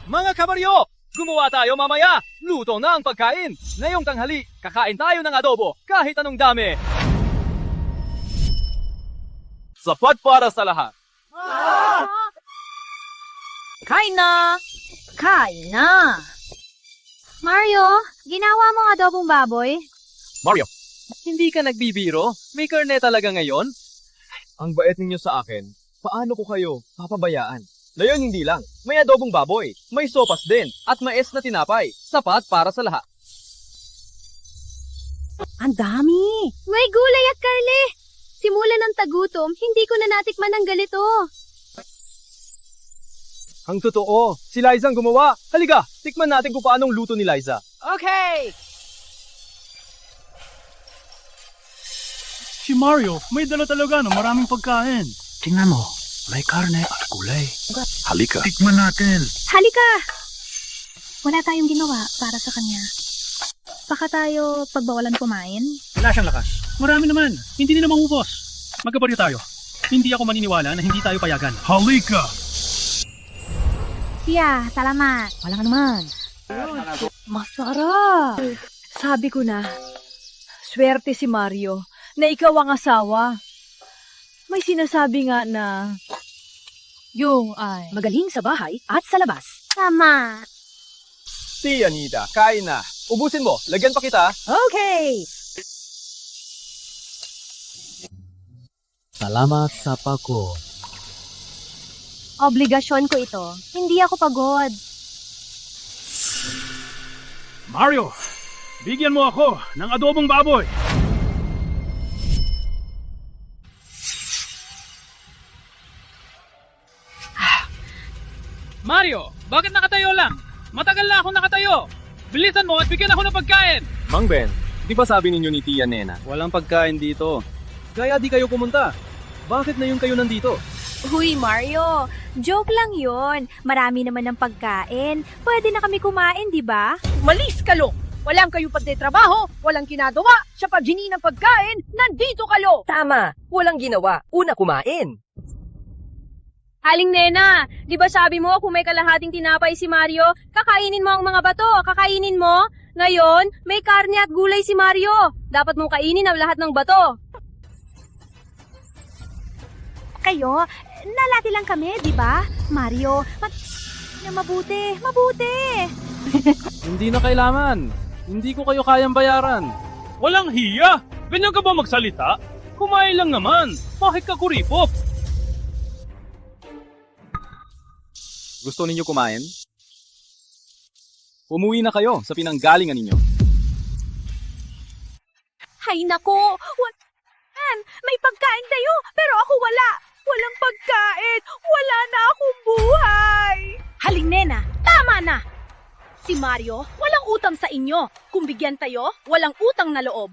Mga kabaryo, gumawa tayo mamaya. Luto na ang pagkain. Ngayong tanghali, kakain tayo ng adobo kahit anong dami. Sapat para sa lahat. Kain na! Kain na! Mario, ginawa mo ang adobong baboy? Mario, hindi ka nagbibiro? May karne talaga ngayon? Ang bait ninyo sa akin. Paano ko kayo papabayaan? Ngayon hindi lang. May adobong baboy, may sopas din, at mais na tinapay. Sapat para sa lahat. Ang dami! May gulay at karne! Simula ng tagutom, hindi ko na natikman ang ganito. Ang totoo, si Liza ang gumawa. Halika, tikman natin kung paanong luto ni Liza. Okay! Si Mario, may dala talaga ng maraming pagkain. Tingnan mo, may karne at gulay. Halika. Tikman natin. Halika! Wala tayong ginawa para sa kanya. Baka tayo pagbawalan kumain? Wala siyang lakas. Marami naman. Hindi nila maubos. Magkabaryo tayo. Hindi ako maniniwala na hindi tayo payagan. Halika! Tia, salamat. Wala ka naman. Masarap! Sabi ko na, swerte si Mario na ikaw ang asawa. May sinasabi nga na yung ay magaling sa bahay at sa labas. Tama. Tia Nida, kain na. Ubusin mo, lagyan pa kita. Okay! Salamat sa pagko. Obligasyon ko ito. Hindi ako pagod. Mario, bigyan mo ako ng adobong baboy. Mario, bakit nakatayo lang? Matagal na ako nakatayo. Bilisan mo at bigyan ako ng pagkain. Mang Ben, di ba sabi ninyo ni Tia Nena? Walang pagkain dito. Kaya di kayo pumunta. Bakit na yung kayo nandito? Huy, Mario. Joke lang yon. Marami naman ng pagkain. Pwede na kami kumain, di ba? Malis kalo! Walang kayo pagdetrabaho, walang kinagawa, siya pa gini ng pagkain, nandito kalo! Tama, walang ginawa, una kumain. Aling Nena, di ba sabi mo kung may kalahating tinapay si Mario, kakainin mo ang mga bato, kakainin mo? Ngayon, may karne at gulay si Mario. Dapat mong kainin ang lahat ng bato. Kayo, nalati lang kami, di ba? Mario, mabuti. Hindi na kailangan. Hindi ko kayo kayang bayaran. Walang hiya! Ganyan ka ba magsalita? Kumain lang naman. Bakit ka kuripot? Gusto ninyo kumain? Umuwi na kayo sa pinanggalingan ninyo. Hay nako, may pagkain kayo, pero ako wala. Walang pagkain, wala na akong buhay. Haling Nena, tama na. Si Mario, walang utang sa inyo. Kung bigyan tayo, walang utang na loob.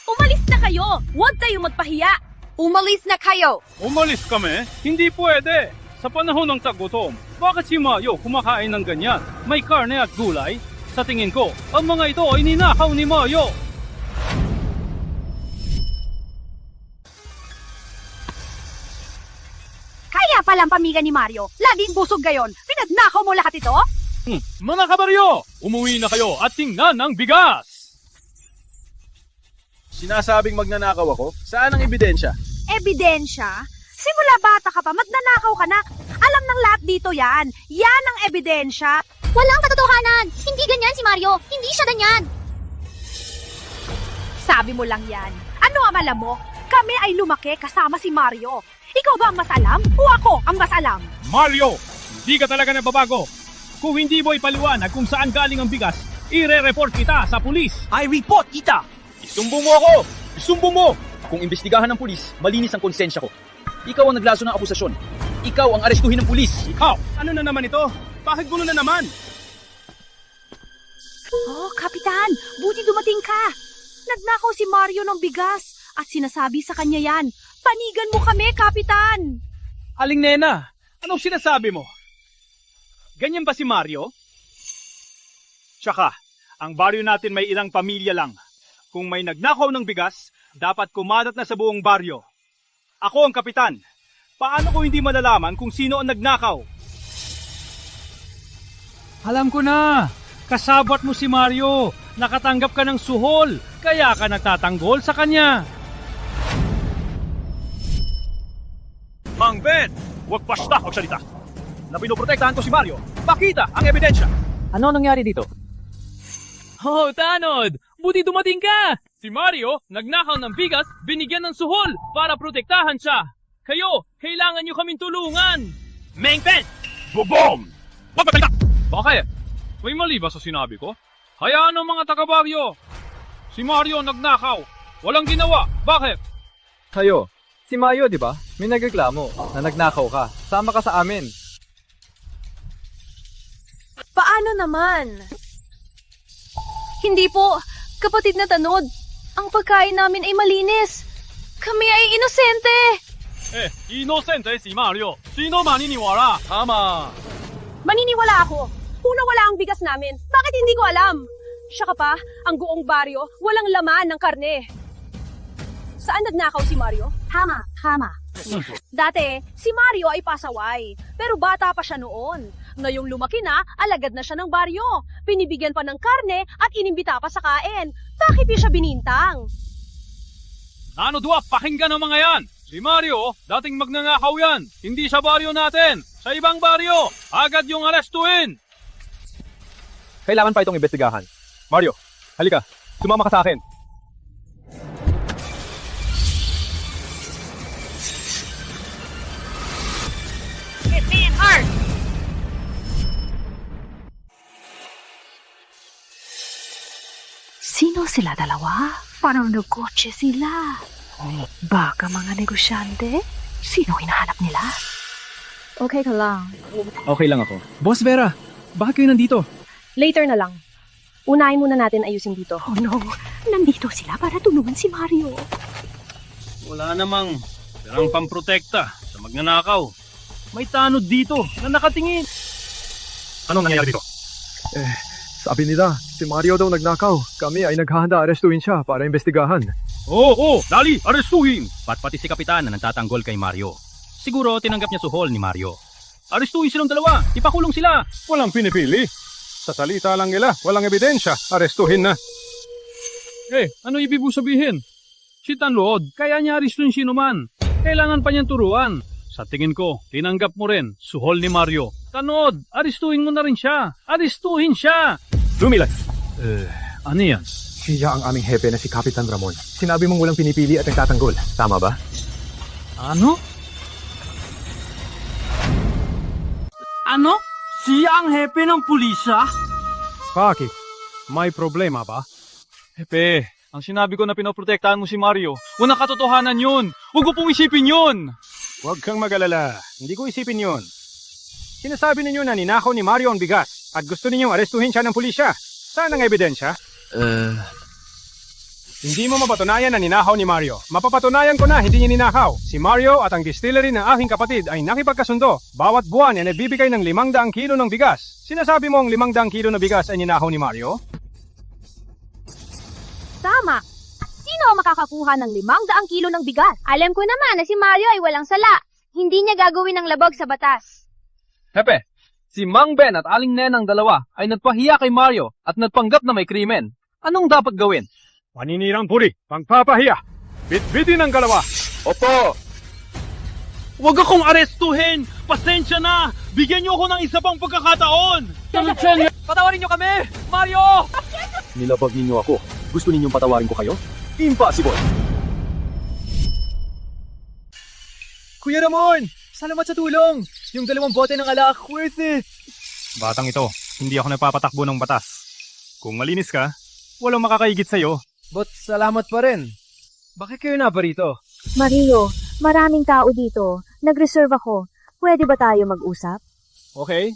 Umalis na kayo, huwag kayong magpahiya. Umalis na kayo. Umalis kami? Hindi pwede. Sa panahon ng tagutom, bakit si Mario kumakain ng ganyan? May karne at gulay? Sa tingin ko, ang mga ito ay ninakaw ni Mario. Kaya palang pamiga ni Mario. Laging busog gayon. Pinagnakaw mo lahat ito? Mga kabaryo, umuwi na kayo at tingnan ang bigas! Sinasabing magnanakaw ako? Saan ang ebidensya? Ebidensya? Simula bata ka pa, magnanakaw ka na. Alam ng lahat dito yan. Yan ang ebidensya. Walang katotohanan! Hindi ganyan si Mario! Hindi siya ganyan! Sabi mo lang yan. Ano ang alam mo? Kami ay lumaki kasama si Mario. Ikaw ba ang mas alam o ako ang mas alam? Mario! Hindi ka talaga nababago. Kung hindi mo ipaliwanag kung saan galing ang bigas, ire-report kita sa pulis. I report kita! Isumbong mo ako! Isumbong mo! Kung imbestigahan ng pulis, malinis ang konsensya ko. Ikaw ang naglaso ng akusasyon. Ikaw ang arestuhin ng pulis. Ikaw! Ano na naman ito? Bakit gulo na naman? Oh, Kapitan! Buti dumating ka! Nagnakaw si Mario ng bigas at sinasabi sa kanya yan. Panigan mo kami, Kapitan! Aling Nena, anong sinasabi mo? Ganyan ba si Mario? Tsaka, ang baryo natin may ilang pamilya lang. Kung may nagnakaw ng bigas, dapat kumalat na sa buong baryo. Ako ang kapitan. Paano ko hindi malalaman kung sino ang nagnakaw? Alam ko na! Kasabat mo si Mario! Nakatanggap ka ng suhol, kaya ka nagtatanggol sa kanya! Mang Ben! Huwag basta magsalita! Na pinoprotektahan ko si Mario, pakita ang ebidensya! Ano nangyari dito? Oh, Tanod! Buti dumating ka! Si Mario, nagnakaw ng bigas, binigyan ng suhol para protektahan siya. Kayo, kailangan nyo kaming tulungan! Mang Ben! Bobom! Pagpapalita! Bakit? May mali ba sa sinabi ko? Hayaan ang mga taga-baryo! Si Mario nagnakaw! Walang ginawa! Bakit? Kayo, si Mario, di ba? May nagreklamo na nagnakaw ka. Sama ka sa amin. Paano naman? Hindi po, kapatid na Tanod. Ang pagkain namin ay malinis. Kami ay inosente. Inosente si Mario. Sino maniniwala? Tama. Maniniwala ako. Una wala ang bigas namin. Bakit hindi ko alam? Siya ka pa, ang buong baryo, walang laman ng karne. Saan nagnakaw si Mario? Tama. Dati, si Mario ay pasaway. Pero bata pa siya noon. Ngayong lumaki na, alagad na siya ng baryo. Pinibigyan pa ng karne at inimbita pa sa kain. Bakit di siya binintang? Ano duwa, pakinggan ang mga yan! Si Mario, dating magnanakaw yan! Hindi sa baryo natin! Sa ibang baryo! Agad yung arestuhin! Kailangan pa itong imbestigahan. Mario, halika. Sumama ka sa akin. Hit me hard! Sino sila dalawa? Parang nagkotse sila. Baka mga negosyante? Sino hinahanap nila? Okay ka lang. Okay lang ako. Boss Vera, bakit kayo nandito? Later na lang. Unahin muna natin ayusin dito. Oh no, nandito sila para tulungan si Mario. Wala namang perang pamprotekta sa magnanakaw. May tanod dito na nakatingin. Anong nangyayari dito? Sabi nila, si Mario daw nagnakaw. Kami ay naghahanda arestuin siya para imbestigahan. Oo, dali, arestuhin! Pati si Kapitan na nagtatanggol kay Mario. Siguro tinanggap niya suhol ni Mario. Arestuhin silang dalawa, ipakulong sila. Walang pinipili. Sa salita lang nila, walang ebidensya. Arestuhin na. Ano ibig sabihin? Si Tanod, kaya niya arestuhin sino man. Kailangan pa niyang turuan. Sa tingin ko, tinanggap mo rin, suhol ni Mario. Tanod, arestuhin mo na rin siya. Arestuhin siya! Lumilay! Ano yan? Siya ang aming hepe na si Kapitan Ramon. Sinabi mong walang pinipili at nagtatanggol. Tama ba? Ano? Ano? Siya ang hepe ng pulisya? Bakit? May problema ba? Hepe, ang sinabi ko na pinoprotektahan mo si Mario, walang katotohanan yun. Huwag ko pong isipin yun. Huwag kang mag-alala. Hindi ko isipin yun. Sinasabi ninyo na ninakaw ni Mario ang bigas at gusto ninyong arestuhin siya ng pulisya. Saan ang ebidensya? Hindi mo mapatunayan na ninakaw ni Mario. Mapapatunayan ko na hindi niya ninakaw. Si Mario at ang distillery ng aking kapatid ay nakipagkasundo. Bawat buwan ay nagbibigay ng 500 kilo ng bigas. Sinasabi mo ang 500 kilo na bigas ay ninakaw ni Mario? Tama. Sino ang makakakuha ng 500 kilo ng bigas? Alam ko naman na si Mario ay walang sala. Hindi niya gagawin ang labag sa batas. Hepe, si Mang Ben at Aling Nenang dalawa ay nagpahiya kay Mario at nagpanggap na may krimen. Anong dapat gawin? Paninirang puri, pangpapahiya. Bitbitin ang kalawa. Opo! Huwag akong arestuhin! Pasensya na! Bigyan niyo ako ng isa pang pagkakataon! Patawarin niyo kami! Mario! Nilabag ninyo ako. Gusto ninyong patawarin ko kayo? Impossible! Kuya Ramon! Salamat sa tulong! Yung 2 bote ng alak, worth it! Batang ito, hindi ako nagpapatakbo ng batas. Kung malinis ka, walang makakaigit sa'yo. But salamat pa rin. Bakit kayo na ba rito? Mario, maraming tao dito. Nag-reserve ako. Pwede ba tayo mag-usap? Okay,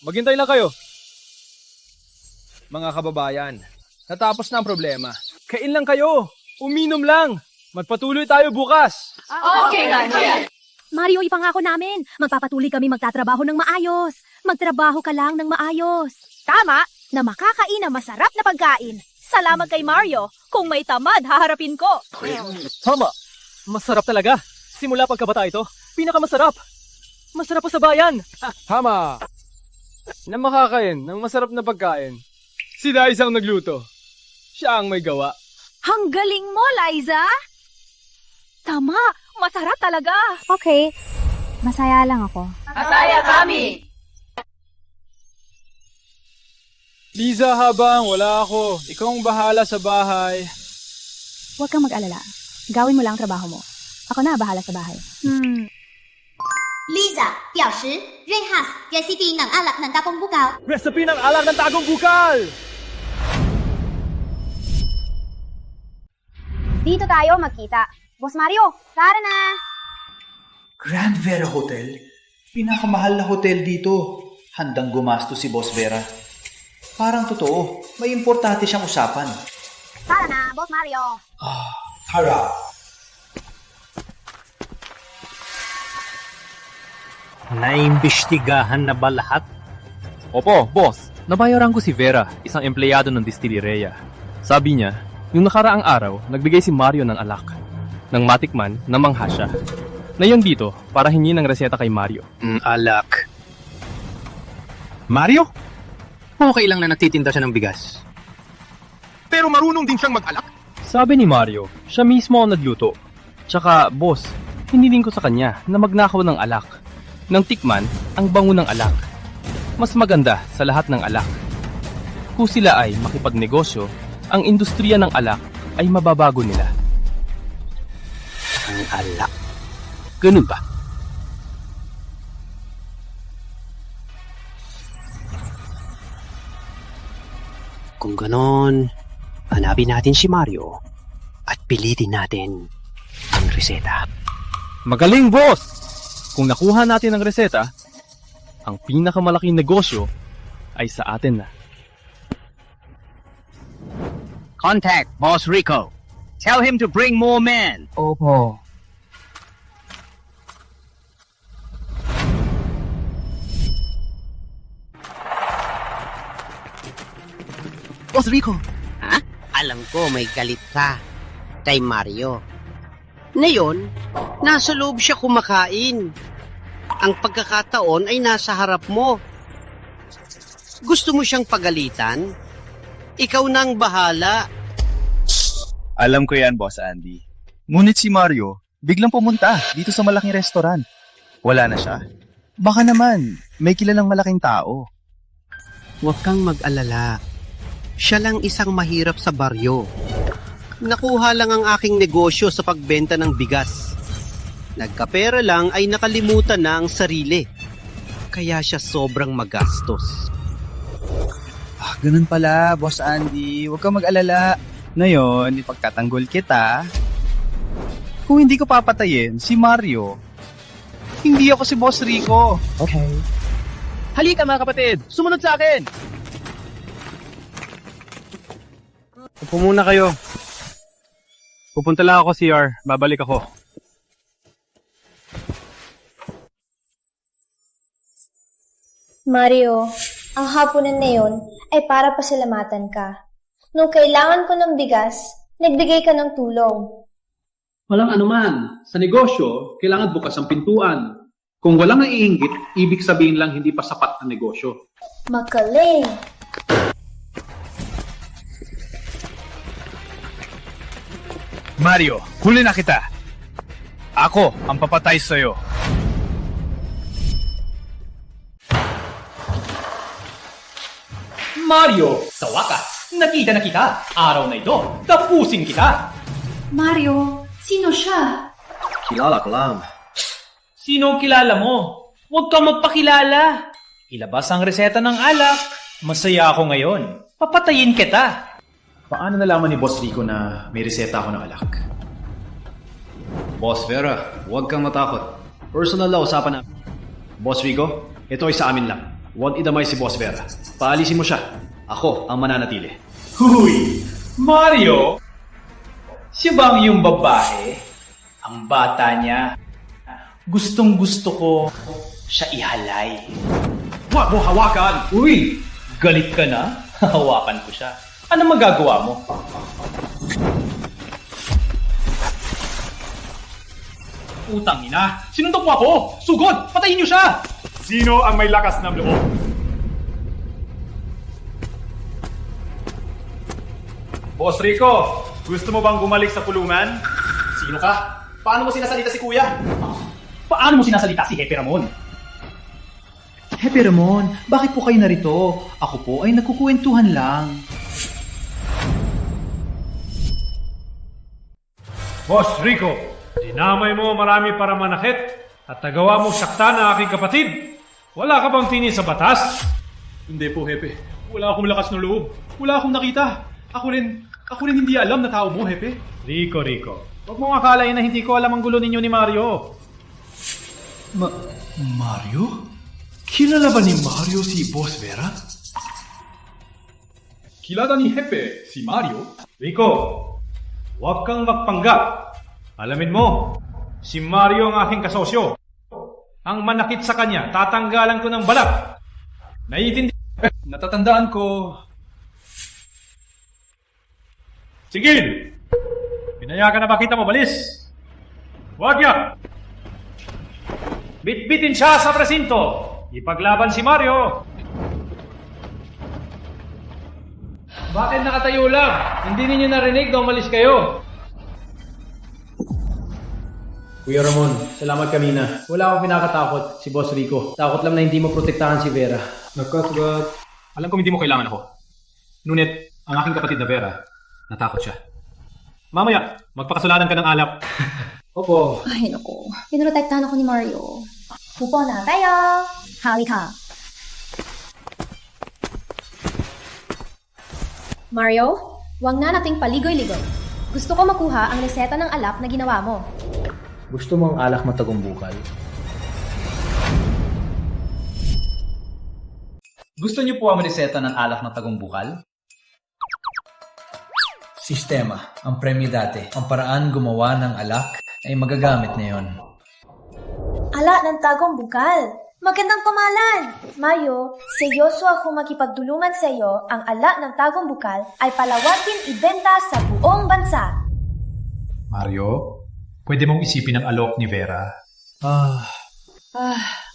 maghintay lang kayo. Mga kababayan, natapos na ang problema. Kain lang kayo, uminom lang. Magpatuloy tayo bukas. Okay, Daniel. Mario, ipangako namin, magpapatuloy kami magtatrabaho ng maayos. Magtrabaho ka lang ng maayos. Tama, na makakain na masarap na pagkain. Salamat kay Mario. Kung may tamad, haharapin ko. Tama! Masarap talaga. Simula pagkabata ito, pinakamasarap. Masarap pa sa bayan. Tama! Na makakain ng masarap na pagkain. Si Liza ang nagluto. Siya ang may gawa. Ang galing mo, Liza! Tama, masarap talaga. Okay, masaya lang ako. Masaya kami! Liza, habang wala ako, ikaw ang bahala sa bahay. Huwag kang mag-alala. Gawin mo lang ang trabaho mo. Ako na bahala sa bahay. Liza 表示 Rehas recipe ng alak ng tapong bukal. Recipe ng alak ng tagong bukal! Dito tayo magkita. Boss Mario, tara na! Grand Vera Hotel? Pinakamahal na hotel dito. Handang gumasto si Boss Vera. Parang totoo, may importante siyang usapan. Tara na, Boss Mario! Tara! Naimbestigahan na ba lahat? Opo, boss. Nabayaran ko si Vera, isang empleyado ng Distilleria. Sabi niya, yung nakaraang araw, nagbigay si Mario ng alak. Nang matikman, namangha siya. Nayon dito, para hingin ng reseta kay Mario. Alak. Mario? Okay lang na nagtitinda siya ng bigas. Pero marunong din siyang mag-alak. Sabi ni Mario, siya mismo ang nagluto. Tsaka, boss, hinilin ko sa kanya na magnakaw ng alak. Nang tikman, ang bango ng alak. Mas maganda sa lahat ng alak. Kung sila ay makipagnegosyo, ang industriya ng alak ay mababago nila. Ang alak. Ganun ba? Kung ganon, hanapin natin si Mario at pilitin natin ang reseta. Magaling, boss! Kung nakuha natin ang reseta, ang pinakamalaking negosyo ay sa atin na. Contact Boss Rico. Tell him to bring more men. Opo. Boss Rico. Ha? Alam ko may galit ka kay Mario. Ngayon, nasa loob siya kumakain. Ang pagkakataon ay nasa harap mo. Gusto mo siyang pagalitan? Ikaw na ang bahala. Alam ko yan, Boss Andy. Ngunit si Mario, biglang pumunta dito sa malaking restaurant. Wala na siya. Baka naman, may kilalang malaking tao. Huwag kang mag-alala. Siya lang isang mahirap sa baryo. Nakuha lang ang aking negosyo sa pagbenta ng bigas. Nagkapera lang ay nakalimutan na ang sarili. Kaya siya sobrang magastos. Ganun pala, Boss Andy. Huwag kang mag-alala. Ngayon, ipagtatanggol kita. Kung hindi ko papatayin si Mario, hindi ako si Boss Rico. Okay. Halika mga kapatid! Sumunod sa akin! Upo muna kayo. Pupunta lang ako CR. Babalik ako. Mario, ang hapunan na yun ay para pasalamatan ka. Nung kailangan ko ng bigas, nagbigay ka ng tulong. Walang anuman. Sa negosyo, kailangan bukas ang pintuan. Kung walang naiinggit, ibig sabihin lang hindi pa sapat ang negosyo. Magaling! Mario, huli na kita. Ako ang papatay sa'yo. Mario, sa wakas, nakita na kita. Araw na ito, tapusin kita. Mario, sino siya? Kilala ko lang. Sino ang kilala mo? Huwag kang magpakilala. Ilabas ang reseta ng alak. Masaya ako ngayon. Papatayin kita. Paano nalaman ni Boss Rico na may reseta ako ng alak? Boss Vera, huwag kang matakot. Personal na usapan namin. Boss Rico, ito ay sa amin lang. Huwag idamay si Boss Vera. Paalisin mo siya. Ako ang mananatili. Huy! Mario! Siya ba ang iyong babae? Ang bata niya. Gustong gusto ko siya ihalay. Huwag mo hawakan! Uy! Galit ka na? Hawakan ko siya. Ano magagawa mo? Utang ina! Sinuntok mo ako! Sugod! Patayin niyo siya! Sino ang may lakas ng loob? Boss Rico, gusto mo bang bumalik sa kulungan? Sino ka? Paano mo sinasalita si Kuya? Paano mo sinasalita si Hepe Ramon? Hepe Ramon, bakit po kayo narito? Ako po ay nagkukwentuhan lang. Boss Rico, dinamay mo marami para manakit at nagawa mo saktan ang aking kapatid. Wala ka bang tingin sa batas? Hindi po, Hepe. Wala akong lakas ng loob. Wala akong nakita. Ako rin hindi alam na tao mo, Hepe. Rico, huwag mong akalain na hindi ko alam ang gulo ninyo ni Mario. Mario? Kilala ba ni Mario si Boss Vera? Kilala ni Hepe si Mario? Rico, huwag kang magpanggap. Alamin mo, si Mario ang aking kasosyo. Ang manakit sa kanya, tatanggalan ko ng balat. Naiintindi? Natatandaan ko. Sigil! Pinayagan na ba kita mabalis? Huwag yan! Bitbitin siya sa presinto! Ipaglaban si Mario! Bakit nakatayo lang? Hindi ninyo narinig na umalis kayo? Kuya Ramon, salamat kanina. Wala akong pinakatakot, si Boss Rico. Takot lang na hindi mo protektahan si Vera. Nagkasugat. Alam ko hindi mo kailangan ako. Ngunit, ang aking kapatid na Vera, natakot siya. Mamaya, magpakasalanan ka ng alap. Opo. Ay, naku. Pinoprotektahan ako ni Mario. Pupo na tayo! Halika! Mario, wag na nating paligoy-ligoy. Gusto ko makuha ang reseta ng alak na ginawa mo. Gusto mo ang alak matagumbukal? Gusto niyo po ang reseta ng alak na tagumbukal? Sistema, ang premyo dati. Ang paraan gumawa ng alak ay magagamit ngayon. Ala ng tagong bukal. Magandang kamalan! Mayo, seryoso ako makipagtulungan sa iyo. Ang ala ng tagong bukal ay palawakin ibenta sa buong bansa. Mario, pwede mong isipin ang alok ni Vera.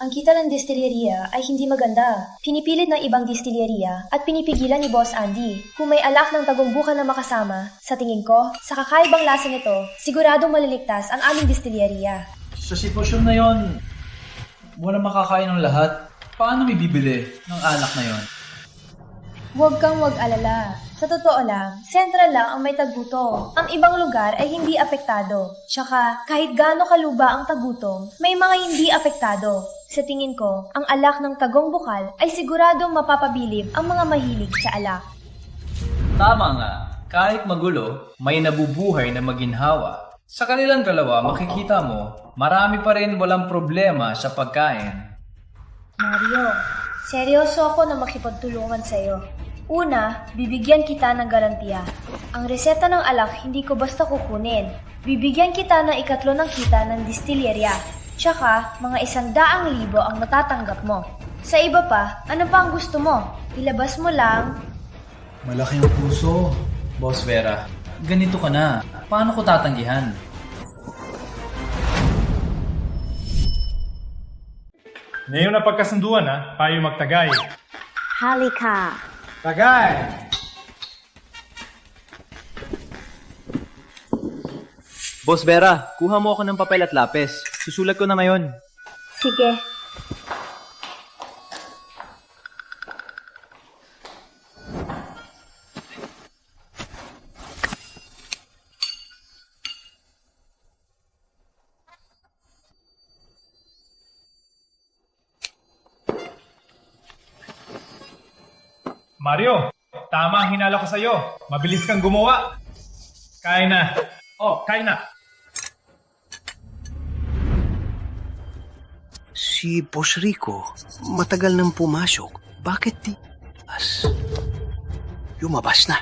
Ang kita ng distillerya ay hindi maganda. Pinipilit ng ibang distillerya at pinipigilan ni Boss Andy. Kung may alak ng tagong bukal na makasama, sa tingin ko, sa kakaibang lasa nito, siguradong maliligtas ang aming distillerya. Sa sitwasyon na yon, walang makakain ng lahat. Paano may bibili ng alak na yon? Huwag kang alala. Sa totoo lang, sentral lang ang may tagutom. Ang ibang lugar ay hindi apektado. Tsaka, kahit gaano kaluba ang tagutom, may mga hindi apektado. Sa tingin ko, ang alak ng tagong bukal ay siguradong mapapabilib ang mga mahilig sa alak. Tama nga. Kahit magulo, may nabubuhay na maginhawa. Sa kanilang dalawa, makikita mo, marami pa rin walang problema sa pagkain. Mario, seryoso ako na makipagtulungan sa iyo. Una, bibigyan kita ng garantiya. Ang reseta ng alak hindi ko basta kukunin. Bibigyan kita ng 3 ng kita ng distillerya. Tsaka, mga 100,000 ang matatanggap mo. Sa iba pa, ano pa ang gusto mo? Ilabas mo lang. Malaki ang puso. Boss Vera, ganito ka na. Paano ko tatanggihan? Ngayon na pagkasunduan tayo magtagay. Halika. Tagay! Boss Vera, kuha mo ako ng papel at lapis. Susulat ko na ngayon. Sige. Mario, tama ang hinala ko sa'yo. Mabilis kang gumawa. Kain na. Kain na. Si Boss Rico, matagal nang pumasok. Bakit di? Lumabas na.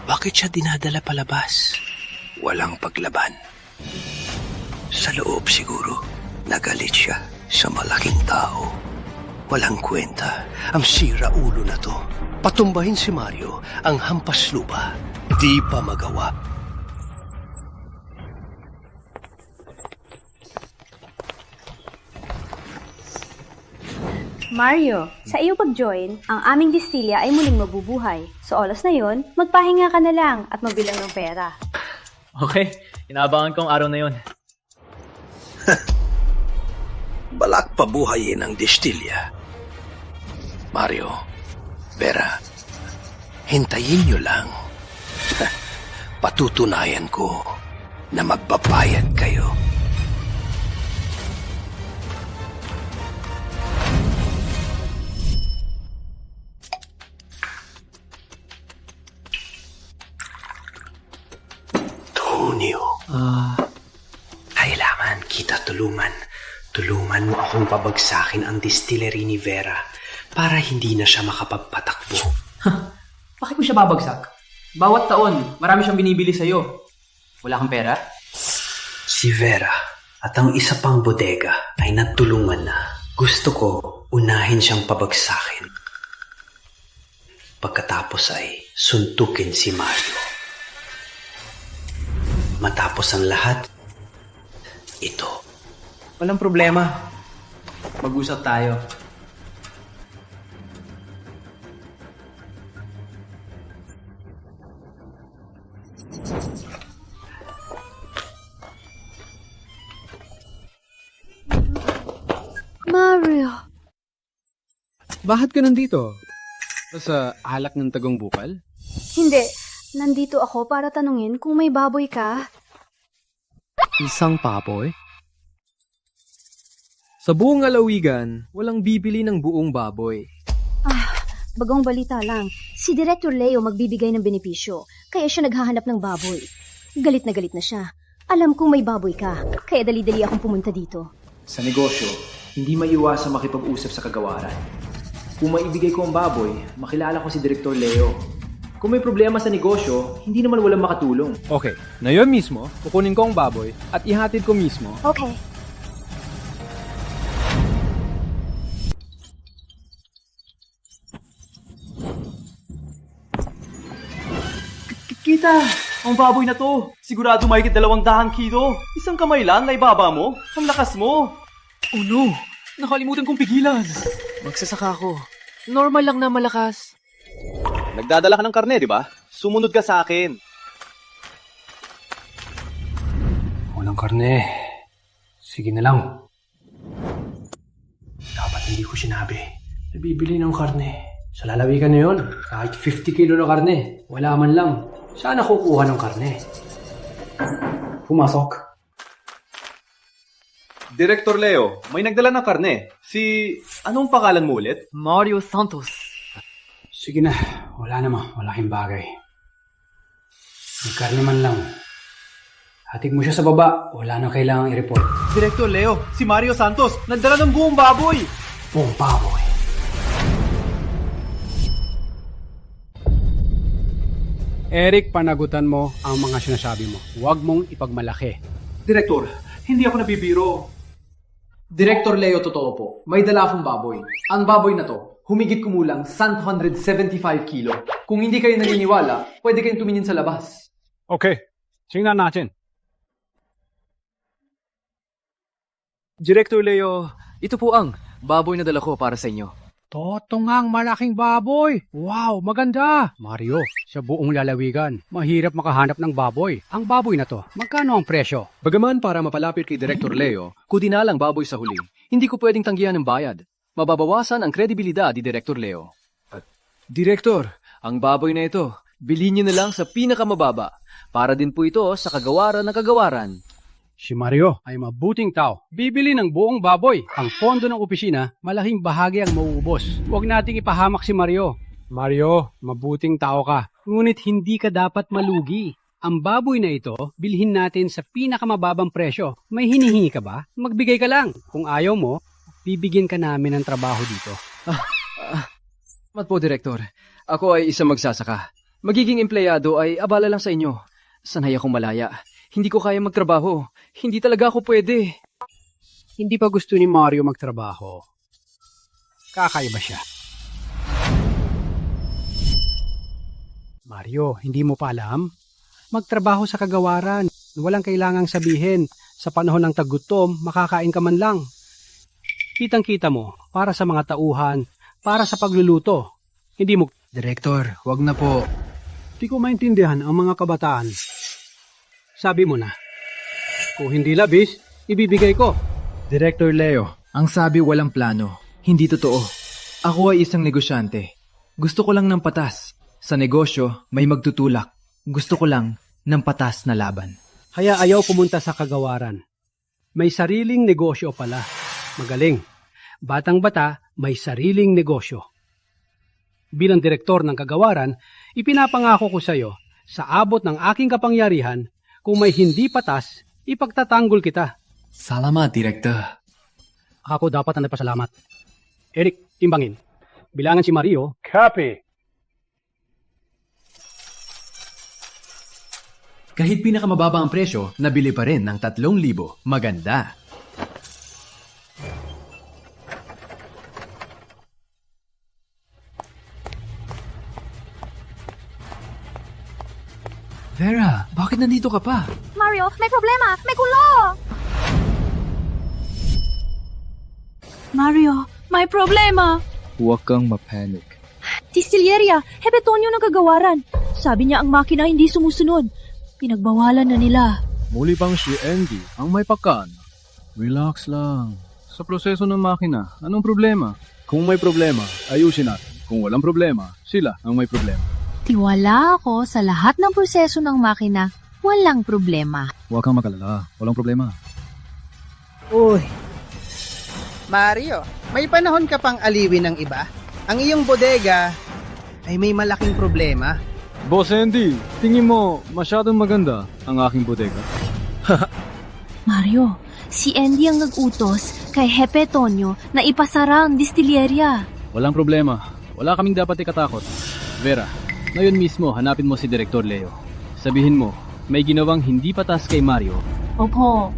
Bakit siya dinadala palabas? Walang paglaban. Sa loob siguro, nagalit siya sa malaking tao. Walang kwenta. Ang sira ulo na to. Patumbahin si Mario, ang hampas lupa. Di pa magawa. Mario, sa iyong pag-join, ang aming distilya ay muling mabubuhay. Sa oras na yon, magpahinga ka na lang at magbilang ng pera. Okay, inaabangan ko ang araw na yon. Balak pabuhayin ang distilya. Mario, Vera, hintayin nyo lang. Patutunayan ko na magbabayad kayo. Tonyo. Kailangan kita tulungan. Tulungan mo akong pabagsakin ang distillery ni Vera para hindi na siya makapagpatakbo. Bakit mo siya babagsak? Bawat taon, marami siyang binibili sa'yo. Wala kang pera? Si Vera at ang isa pang bodega ay nagtulungan na. Gusto ko unahin siyang pabagsakin. Pagkatapos ay suntukin si Mario. Matapos ang lahat, ito. Walang problema. Mag-usap tayo. Mario. Bakit ka nandito? Sa halak ng tagong bukal? Hindi. Nandito ako para tanungin kung may baboy ka. Isang baboy? Sa buong alawigan, walang bibili ng buong baboy. Bagong balita lang. Si Director Leo magbibigay ng benepisyo, kaya siya naghahanap ng baboy. Galit na siya. Alam kong may baboy ka, kaya dali-dali akong pumunta dito. Sa negosyo, hindi maiiwasang makipag-usap sa kagawaran. Kung maibigay ko ang baboy, makilala ko si Director Leo. Kung may problema sa negosyo, hindi naman walang makatulong. Okay, ngayon mismo, kukunin ko ang baboy at ihatid ko mismo. Okay. Kita! Ang baboy na to! Sigurado mahigit 200 kilo! Isang kamay lang na ibaba mo? Ang lakas mo! Oh no! Nakalimutan kong pigilan! Magsasaka ako. Normal lang na malakas. Nagdadala ka ng karne, di ba? Sumunod ka sa akin. Walang karne. Sige na lang. Dapat hindi ko sinabi. Nabibili ng karne. Sa lalawigan na yun, kahit 50 kilo na karne, wala man lang. Saan ako kukuha ng karne? Pumasok. Director Leo, may nagdala ng karne. Anong pangalan mo ulit? Mario Santos. Sige na, wala naman. Malaking bagay. May karne man lang. Hatig mo siya sa baba. Wala na kailangang i-report. Director Leo, si Mario Santos, nagdala ng buong baboy! Buong baboy? Eric, panagutan mo ang mga sinasabi mo. Huwag mong ipagmalaki. Direktor, hindi ako nabibiro. Director Leo, totoo po. May dala akong baboy. Ang baboy na to, humigit kumulang 175 kilo. Kung hindi kayo naniniwala, pwede kayong tumingin sa labas. Okay, tingnan natin. Director Leo, ito po ang baboy na dala ko para sa inyo. Totongang malaking baboy. Wow, maganda. Mario, sa buong lalawigan, mahirap makahanap ng baboy. Ang baboy na to, magkano ang presyo? Bagaman para mapalapit kay Director Leo, kudinalang baboy sa huli, hindi ko pwedeng tanggihan ng bayad. Mababawasan ang kredibilidad ni Director Leo. Director, ang baboy na ito, bilhin niyo na lang sa pinakamababa. Para din po ito sa kagawaran ng kagawaran. Si Mario ay mabuting tao. Bibili ng buong baboy. Ang pondo ng opisina, malaking bahagi ang mauubos. Huwag nating ipahamak si Mario. Mario, mabuting tao ka. Ngunit hindi ka dapat malugi. Ang baboy na ito, bilhin natin sa pinakamababang presyo. May hinihingi ka ba? Magbigay ka lang. Kung ayaw mo, bibigyan ka namin ng trabaho dito. Mat po, Director. Ako ay isang magsasaka. Magiging empleyado ay abala lang sa inyo. Sanay akong malaya. Hindi ko kaya magtrabaho. Hindi talaga ako pwede. Hindi pa gusto ni Mario magtrabaho. Kakaiba siya. Mario, hindi mo pa alam? Magtrabaho sa kagawaran. Walang kailangang sabihin. Sa panahon ng tagutom, makakain ka man lang. Kitang-kita mo, para sa mga tauhan, para sa pagluluto. Hindi mo... Director, wag na po. Di ko maintindihan ang mga kabataan. Sabi mo na. Kung hindi labis, ibibigay ko. Director Leo, ang sabi walang plano. Hindi totoo. Ako ay isang negosyante. Gusto ko lang ng patas. Sa negosyo, may magtutulak. Gusto ko lang ng patas na laban. Kaya ayaw pumunta sa kagawaran. May sariling negosyo pala. Magaling. Batang-bata, may sariling negosyo. Bilang direktor ng kagawaran, ipinapangako ko sa iyo, sa abot ng aking kapangyarihan, kung may hindi patas, ipagtatanggol kita. Salamat, Director. Ako dapat na nagpasalamat. Eric, timbangin. Bilangan si Mario. Copy. Kahit pinakamababa ang presyo, nabili pa rin ng 3,000. Maganda. Vera, bakit nandito ka pa? Mario, may problema! May gulo! Mario, may problema! Huwag kang mapanic. Distilyeria, Hebetonyo ng kagawaran. Sabi niya ang makina hindi sumusunod. Pinagbawalan na nila. Muli bang si Andy ang may pakan? Relax lang. Sa proseso ng makina, anong problema? Kung may problema, ayusin natin. Kung walang problema, sila ang may problema. Tiwala ako sa lahat ng proseso ng makina. Walang problema. Huwag kang magalala. Walang problema. Uy. Mario, may panahon ka pang aliwin ng iba? Ang iyong bodega ay may malaking problema. Boss Andy, tingin mo masyadong maganda ang aking bodega? Mario, si Andy ang nag-utos kay Hepe Tonyo na ipasara ang distilyeria. Walang problema. Wala kaming dapat ikatakot. Vera, ngayon mismo hanapin mo si Director Leo. Sabihin mo, may ginawang hindi patas kay Mario. Opo.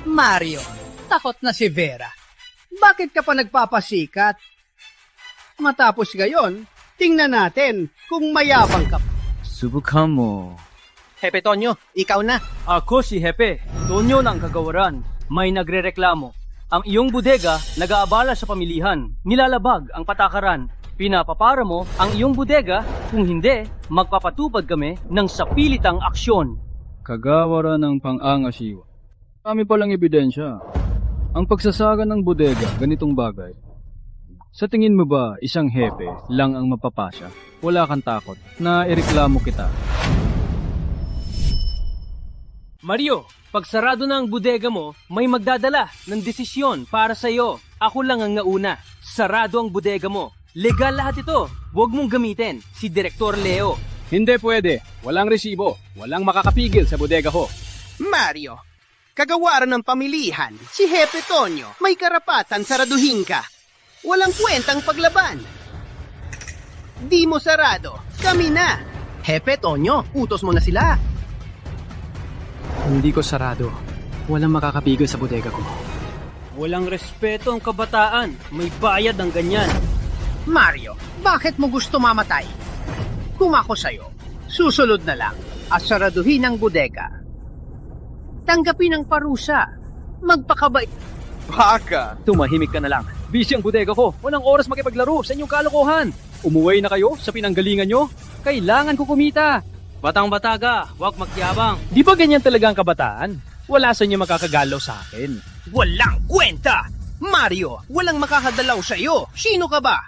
Mario, takot na si Vera. Bakit ka pa nagpapasikat? Matapos gayon, tingnan natin kung mayabang ka. Subukan mo. Hepe Tonyo, ikaw na. Ako si Hepe, Tonyo ng kagawaran. May nagrereklamo. Ang iyong bodega nag-aabala sa pamilihan. Nilalabag ang patakaran. Pinapapara mo ang iyong bodega, kung hindi, magpapatupad kami ng sapilitang aksyon. Kagawaran ng pang-angasiwa. Kami palang ebidensya. Ang pagsasaga ng bodega, ganitong bagay. Sa tingin mo ba, isang hepe lang ang mapapasya? Wala kang takot na ireklamo kita. Mario, pag sarado na ang bodega mo, may magdadala ng desisyon para sa iyo. Ako lang ang nauna. Sarado ang bodega mo. Legal lahat ito. Huwag mong gamitin. Si Direktor Leo. Hindi pwede. Walang resibo. Walang makakapigil sa bodega ko. Mario, kagawaran ng pamilihan, si Hepe Tonyo, may karapatan saraduhin ka. Walang kwentang paglaban. Di mo sarado, kami na. Hepe Tonyo, utos mo na sila. Hindi ko sarado. Walang makakapigil sa bodega ko. Walang respeto ang kabataan. May bayad ang ganyan. Mario, bakit mo gusto mamatay? Kung ako sa'yo, susunod na lang at saraduhin ang bodega. Tanggapin ang parusa. Magpakabait. Baka! Tumahimik ka na lang. Busy ang bodega ko. Walang oras makipaglaro sa inyong kalokohan. Umuwi na kayo sa pinanggalingan nyo? Kailangan ko kumita. Batang-bata ka, huwag magyabang. Di ba ganyan talaga ang kabataan? Wala sa inyo makakagalaw sa akin. Walang kwenta! Mario, walang makakadalaw sa'yo. Sino ka ba?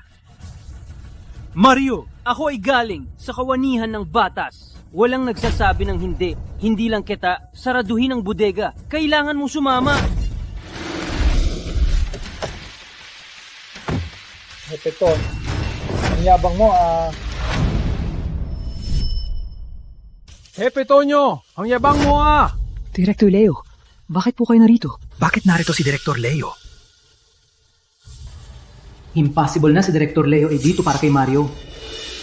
Mario, ako ay galing sa kawanihan ng batas. Walang nagsasabi ng hindi. Hindi lang kita saraduhin ang bodega. Kailangan mong sumama. Hepeton, ang yabang mo Hepe Tonyo, ang yabang mo Director Leo, bakit po kayo narito? Bakit narito si Director Leo? Impossible na si Director Leo ay dito para kay Mario.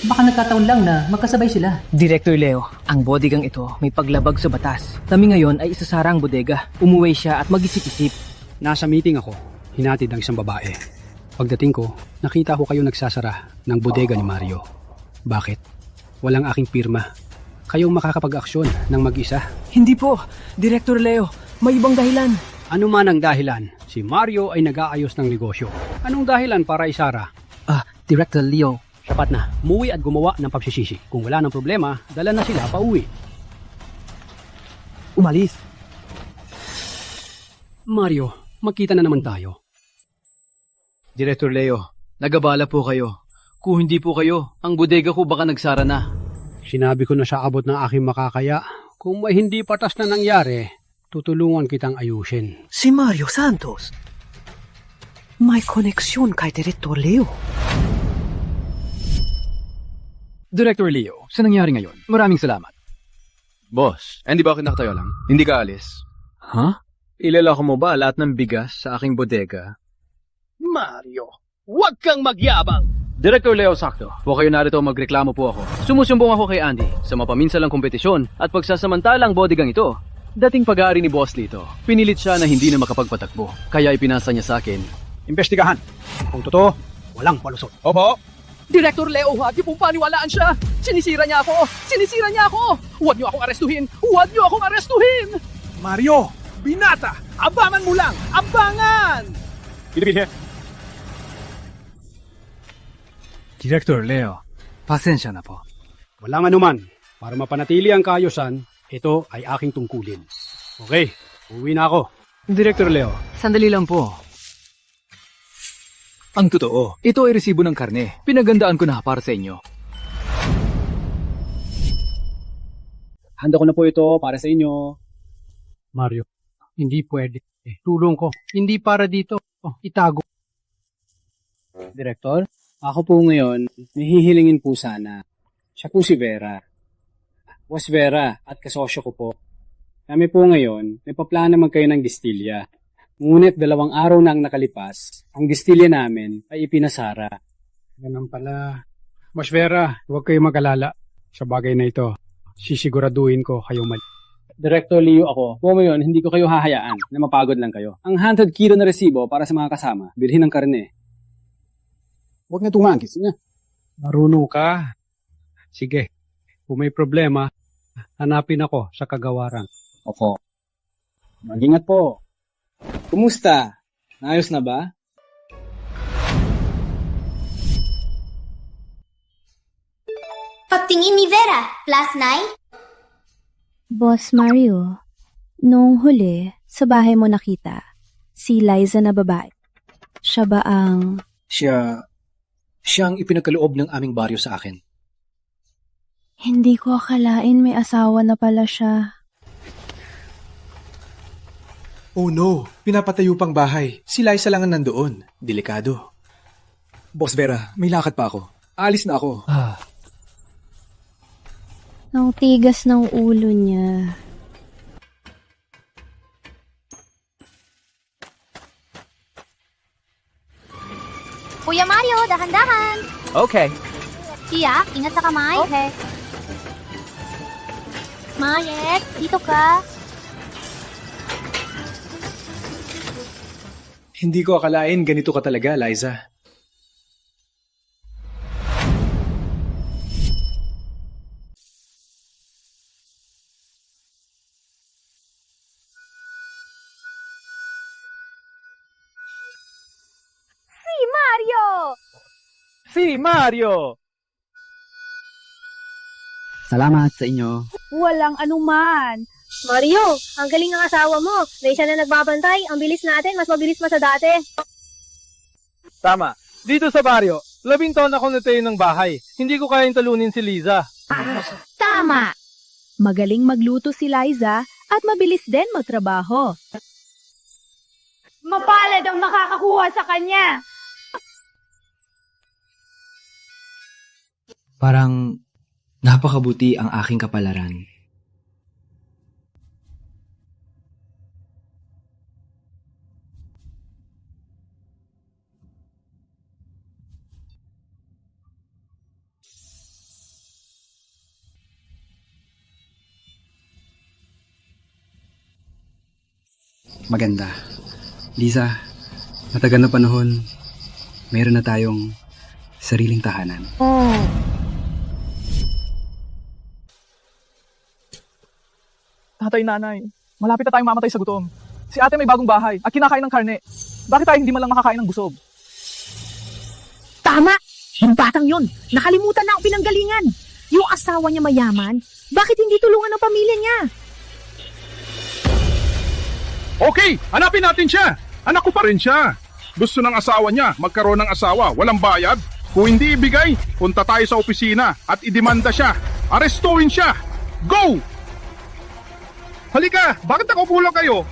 Baka nagkataon lang na magkasabay sila. Director Leo, ang bodegang ito may paglabag sa batas. Kami ngayon ay isasara ang bodega. Umuwi siya at mag-isip-isip. Nasa meeting ako, hinatid ang isang babae. Pagdating ko, nakita ko kayo nagsasara ng bodega ni Mario. Bakit? Walang aking pirma. Kayong makakapag-aksyon ng mag-isa. Hindi po, Director Leo. May ibang dahilan. Ano man ang dahilan, si Mario ay nag-aayos ng negosyo. Anong dahilan para isara? Director Leo. Sapat na, umuwi at gumawa ng pagsisisi. Kung wala ng problema, dala na sila pa uwi. Umalis. Mario, magkita na naman tayo. Director Leo, nagabala po kayo. Kung hindi po kayo, ang bodega ko baka nagsara na. Sinabi ko na sa abot ng aking makakaya, kung may hindi patas na nangyari, tutulungan kitang ayusin. Si Mario Santos. May koneksyon kay Director Leo. Director Leo, sa nangyari ngayon, maraming salamat. Boss, hindi ba kinakatayo lang? Hindi ka alis? Ha? Ilalako mo ba lahat ng bigas sa aking bodega? Mario, huwag kang magyabang! Director Leo Sakto, huwag kayo narito magreklamo po ako. Sumusumbong ako kay Andy sa mapaminsalang kompetisyon at pagsasamantalang bodegang ito. Dating pag-aari ni Boss Lito, pinilit siya na hindi na makapagpatakbo, kaya ipinasa niya sa akin. Imbestigahan. Kung totoo, walang palusot. Opo. Director Leo, huwag niyo pong paniwalaan siya. Sinisira niya ako. Sinisira niya ako. Huwag niyo akong arestuhin. Huwag niyo akong arestuhin. Mario, binata, abangan mo lang. Abangan! Director Leo, pasensya na po. Walang anuman. Para mapanatili ang kaayusan, ito ay aking tungkulin. Okay, uwi na ako. Director Leo, sandali lang po. Ang totoo, ito ay resibo ng karne. Pinagandaan ko na para sa inyo. Handa ko na po ito para sa inyo. Mario, hindi pwede. Tulong ko. Hindi para dito. Itago. Direktor, ako po ngayon, nahihilingin po sana. Siya po si Vera. Boss Vera at kasosyo ko po. Kami po ngayon, may paplano naman kayo ng distilya. Ngunit 2 araw na ang nakalipas, ang distilya namin ay ipinasara. Ganun pala. Boss Vera, huwag kayo mag-alala sa bagay na ito. Sisiguraduhin ko kayo mali. Director Leo ako. Po ngayon, hindi ko kayo hahayaan na mapagod lang kayo. Ang 100 kilo na resibo para sa mga kasama, bilhin ng karne. Huwag na tumangkis niya. Marunong ka. Sige, kung may problema, hanapin ako sa kagawaran. Opo. Mag-ingat po. Kumusta? Naayos na ba? Pagtingin ni Vera, last night? Boss Mario, noong huli, sa bahay mo nakita, si Liza na babae. Siya ba ang... Siya ang ipinagkaloob ng aming baryo sa akin. Hindi ko akalain may asawa na pala siya. Oh no, pinapatayo pang bahay. Si Liza lang ang nandoon. Delikado. Boss Vera, may lakad pa ako. Alis na ako. Ang tigas ng ulo niya. Kuya Mario, dahan-dahan. Okay. Tia, ingat sa kamay. Okay. Mayet, dito ka. Hindi ko akalain ganito ka talaga, Liza. si Mario! Salamat sa inyo. Walang anuman. Mario, ang galing ng asawa mo. May siya na nagbabantay. Ang bilis natin, mas mabilis pa sa dati. Tama. Dito sa baryo, 12 taon ako natayo ng bahay. Hindi ko kayang talunin si Liza. Tama! Magaling magluto si Liza at mabilis din magtrabaho. Mapalad ang makakakuha sa kanya! Parang napakabuti ang aking kapalaran. Maganda. Liza, matagal na panahon, mayroon na tayong sariling tahanan. Tatay, nanay, malapit na tayong mamatay sa gutom. Si ate may bagong bahay at kinakain ng karne. Bakit tayo hindi man lang makakain ng busog? Tama! Yung batang yun, nakalimutan na ang pinanggalingan. Yung asawa niya mayaman, bakit hindi tulungan ng pamilya niya? Okay, hanapin natin siya. Anak ko pa rin siya. Gusto ng asawa niya magkaroon ng asawa, walang bayad. Kung hindi ibigay, punta tayo sa opisina at idemanda siya. Arestuhin siya. Go! Halika, bakit nakaupo lang kayo?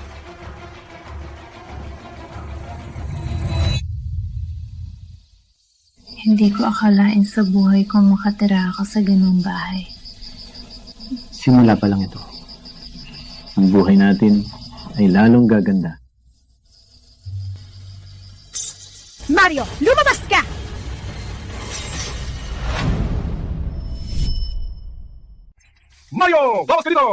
Hindi ko akalain sa buhay ko makatira ako sa ganung bahay. Simula pa lang ito. Ang buhay natin ay lalong gaganda. Mario, lumabas ka! Mario, bawas ka dito!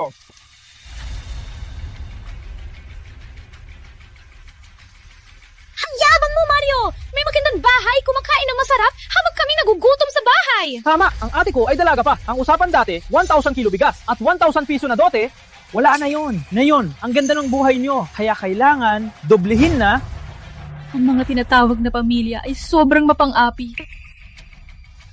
Ang yaman mo, Mario! May magandang bahay, kumakain ng masarap, habang kami nagugutom sa bahay! Tama, ang ate ko ay dalaga pa. Ang usapan dati, 1,000 kilo bigas at 1,000 piso na dote. Wala na yon. Ngayon, ang ganda ng buhay nyo. Kaya kailangan, doblehin na. Ang mga tinatawag na pamilya ay sobrang mapang-api.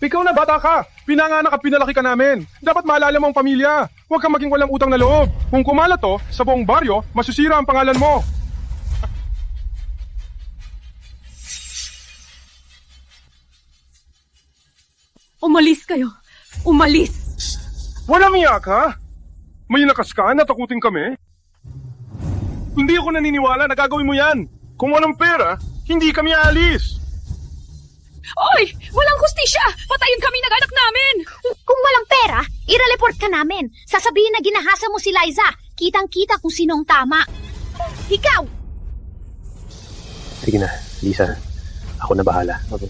Ikaw na bata ka. Pinanganak at pinalaki ka namin. Dapat maalala mo ang pamilya. Huwag kang maging walang utang na loob. Kung kumalat to, sa buong baryo, masisira ang pangalan mo. Umalis kayo! Umalis! Walang iyak ha? May lakas ka? Natakutin kami? Hindi ako naniniwala na gagawin mo yan. Kung walang pera, hindi kami aalis. Oy! Walang hustisya! Patayin kami ng anak namin! Kung walang pera, i-report ka namin. Sasabihin na ginahasa mo si Liza. Kitang-kita kung sinong tama. Ikaw! Sige na, Lisa. Ako na bahala. Okay.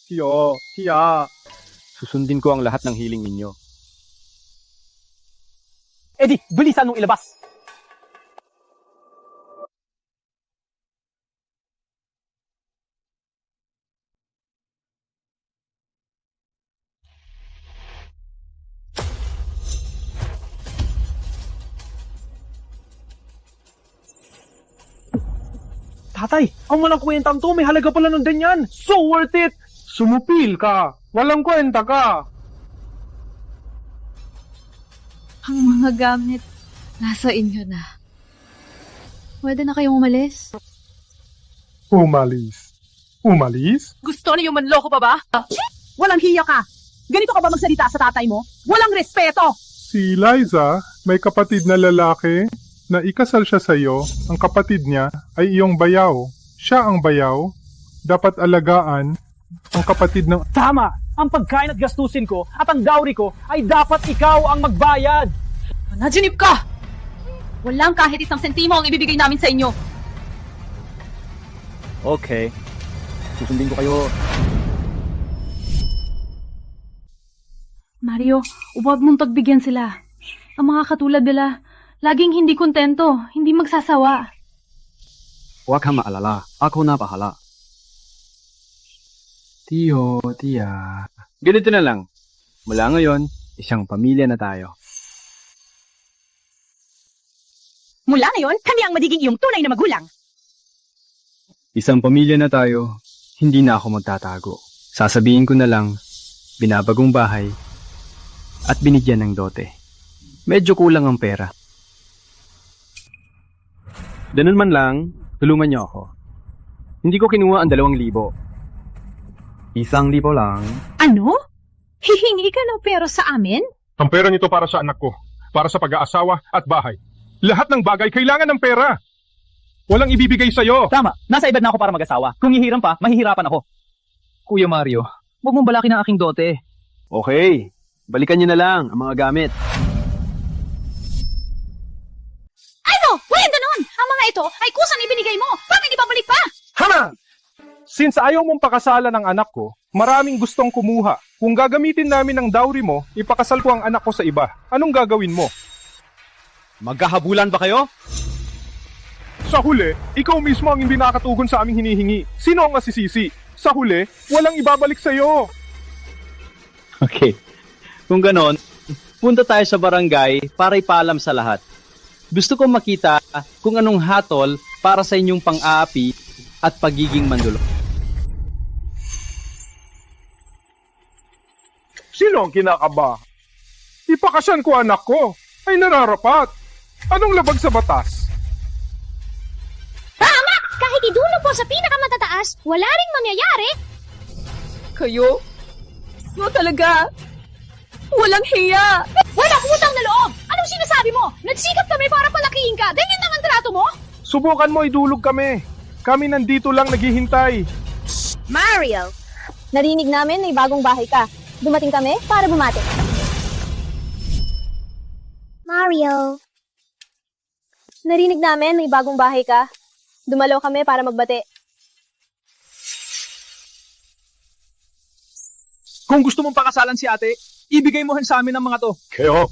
Hiya. Susundin ko ang lahat ng hiling ninyo. Eddie, bilisan mong ilabas! Tatay, ang walang kwentang to, may halaga pala ng ganyan. So worth it! Sumupil ka. Walang kwenta ka. Ang mga gamit, nasa inyo na. Pwede na kayong umalis? Umalis? Umalis? Gusto niyo manloko pa ba? Walang hiya ka! Ganito ka ba magsalita sa tatay mo? Walang respeto! Si Liza, may kapatid na lalaki na ikasal siya sa iyo. Ang kapatid niya ay iyong bayaw. Siya ang bayaw. Dapat alagaan ang kapatid ng... Tama! Ang pagkain at gastusin ko at ang dowry ko ay dapat ikaw ang magbayad! Managinip ka! Walang kahit isang sentimo ang ibibigay namin sa inyo. Okay. Susundin ko kayo. Mario, huwag mong pagbigyan sila. Ang mga katulad nila, laging hindi kontento, hindi magsasawa. Huwag kang maalala. Ako na bahala. Tiyo, tiya. Ganito na lang. Mula ngayon, isang pamilya na tayo. Mula ngayon, kami ang magiging iyong tunay na magulang. Isang pamilya na tayo, hindi na ako magtatago. Sasabihin ko na lang, binabagong bahay at binigyan ng dote. Medyo kulang ang pera. Ganun man lang, tulungan niyo ako. Hindi ko kinuha ang 2,000. 1,000 lang. Ano? Hihingi ka ng pera sa amin? Ang pera nito para sa anak ko, para sa pag-aasawa at bahay. Lahat ng bagay kailangan ng pera. Walang ibibigay sa'yo. Tama, nasa edad na ako para mag-asawa. Kung hihiram pa, mahihirapan ako. Kuya Mario, Huwag mong balakin ang aking dote. okay. Balikan niyo na lang ang mga gamit. Ano? Walang ganon! Ang mga ito ay kusang ibinigay mo! Bakit ibabalik pa? Hana! Since ayaw mong pakasalan ng anak ko, maraming gustong kumuha. Kung gagamitin namin ang dowry mo, ipakasal ko ang anak ko sa iba. Anong gagawin mo? Magkahabulan ba kayo? Sa huli, ikaw mismo ang hindi nakatugon sa aming hinihingi. Sino ang masisisi? Sa huli, walang ibabalik sa'yo. Okay. Kung ganon, punta tayo sa barangay para ipaalam sa lahat. Gusto kong makita kung anong hatol para sa inyong pang-aapi at pagiging mandulo. Sino ang kinakaba? Ipakasyan ko anak ko. Ay nararapat. Anong labag sa batas? Tama! Kahit idulog po sa pinakamatataas, wala ring mangyayari. Kayo? No talaga? Walang hiya! Walang utang na loob! Anong sinasabi mo? Nagsikap kami para palakihin ka. Ganyan lang ang trato mo? Subukan mo idulog kami. Kami nandito lang naghihintay. Mario! Narinig namin may bagong bahay ka. Dumating kami para bumati. Mario! Narinig namin may bagong bahay ka. Dumalaw kami para magbati. Kung gusto mong pakasalan si ate, ibigay mo sa amin ang mga to. Keo.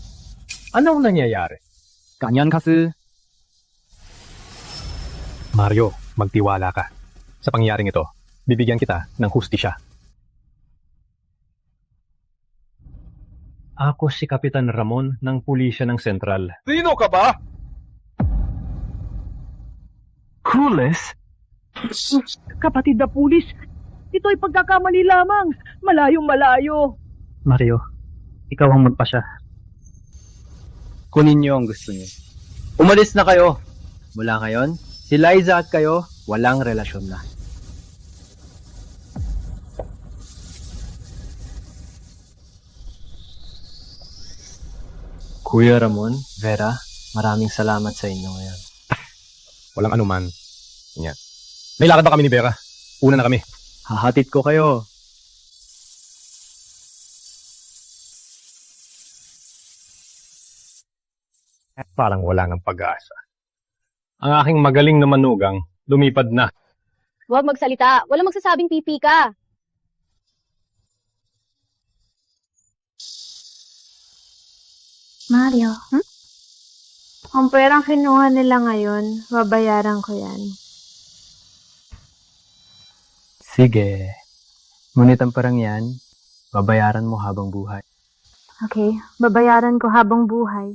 Anong nangyayari? Ganyan kasi. Mario, magtiwala ka. Sa pangyaring ito, bibigyan kita ng hustisya. Ako si Kapitan Ramon ng Pulisya ng Sentral. Sino ka ba? Crueles? Kapatid na pulis, ito ay pagkakamali lamang. Malayong-malayo. Mario, ikaw ang magpasya. Kunin niyo ang gusto niyo. Umalis na kayo. Mula ngayon, si Liza at kayo, walang relasyon na. Kuya Ramon, Vera, maraming salamat sa inyo ngayon. Walang anuman. Yan. May lakad ba kami ni Vera? Una na kami. Hahatid ko kayo. Parang wala ng pag-asa. Ang aking magaling na manugang, lumipad na. Huwag magsalita. Walang magsasabing pipi ka. Mario, Ang perang kinuha nila ngayon, babayaran ko yan. Sige. Ngunit ang parang yan, babayaran mo habang buhay. Okay, babayaran ko habang buhay.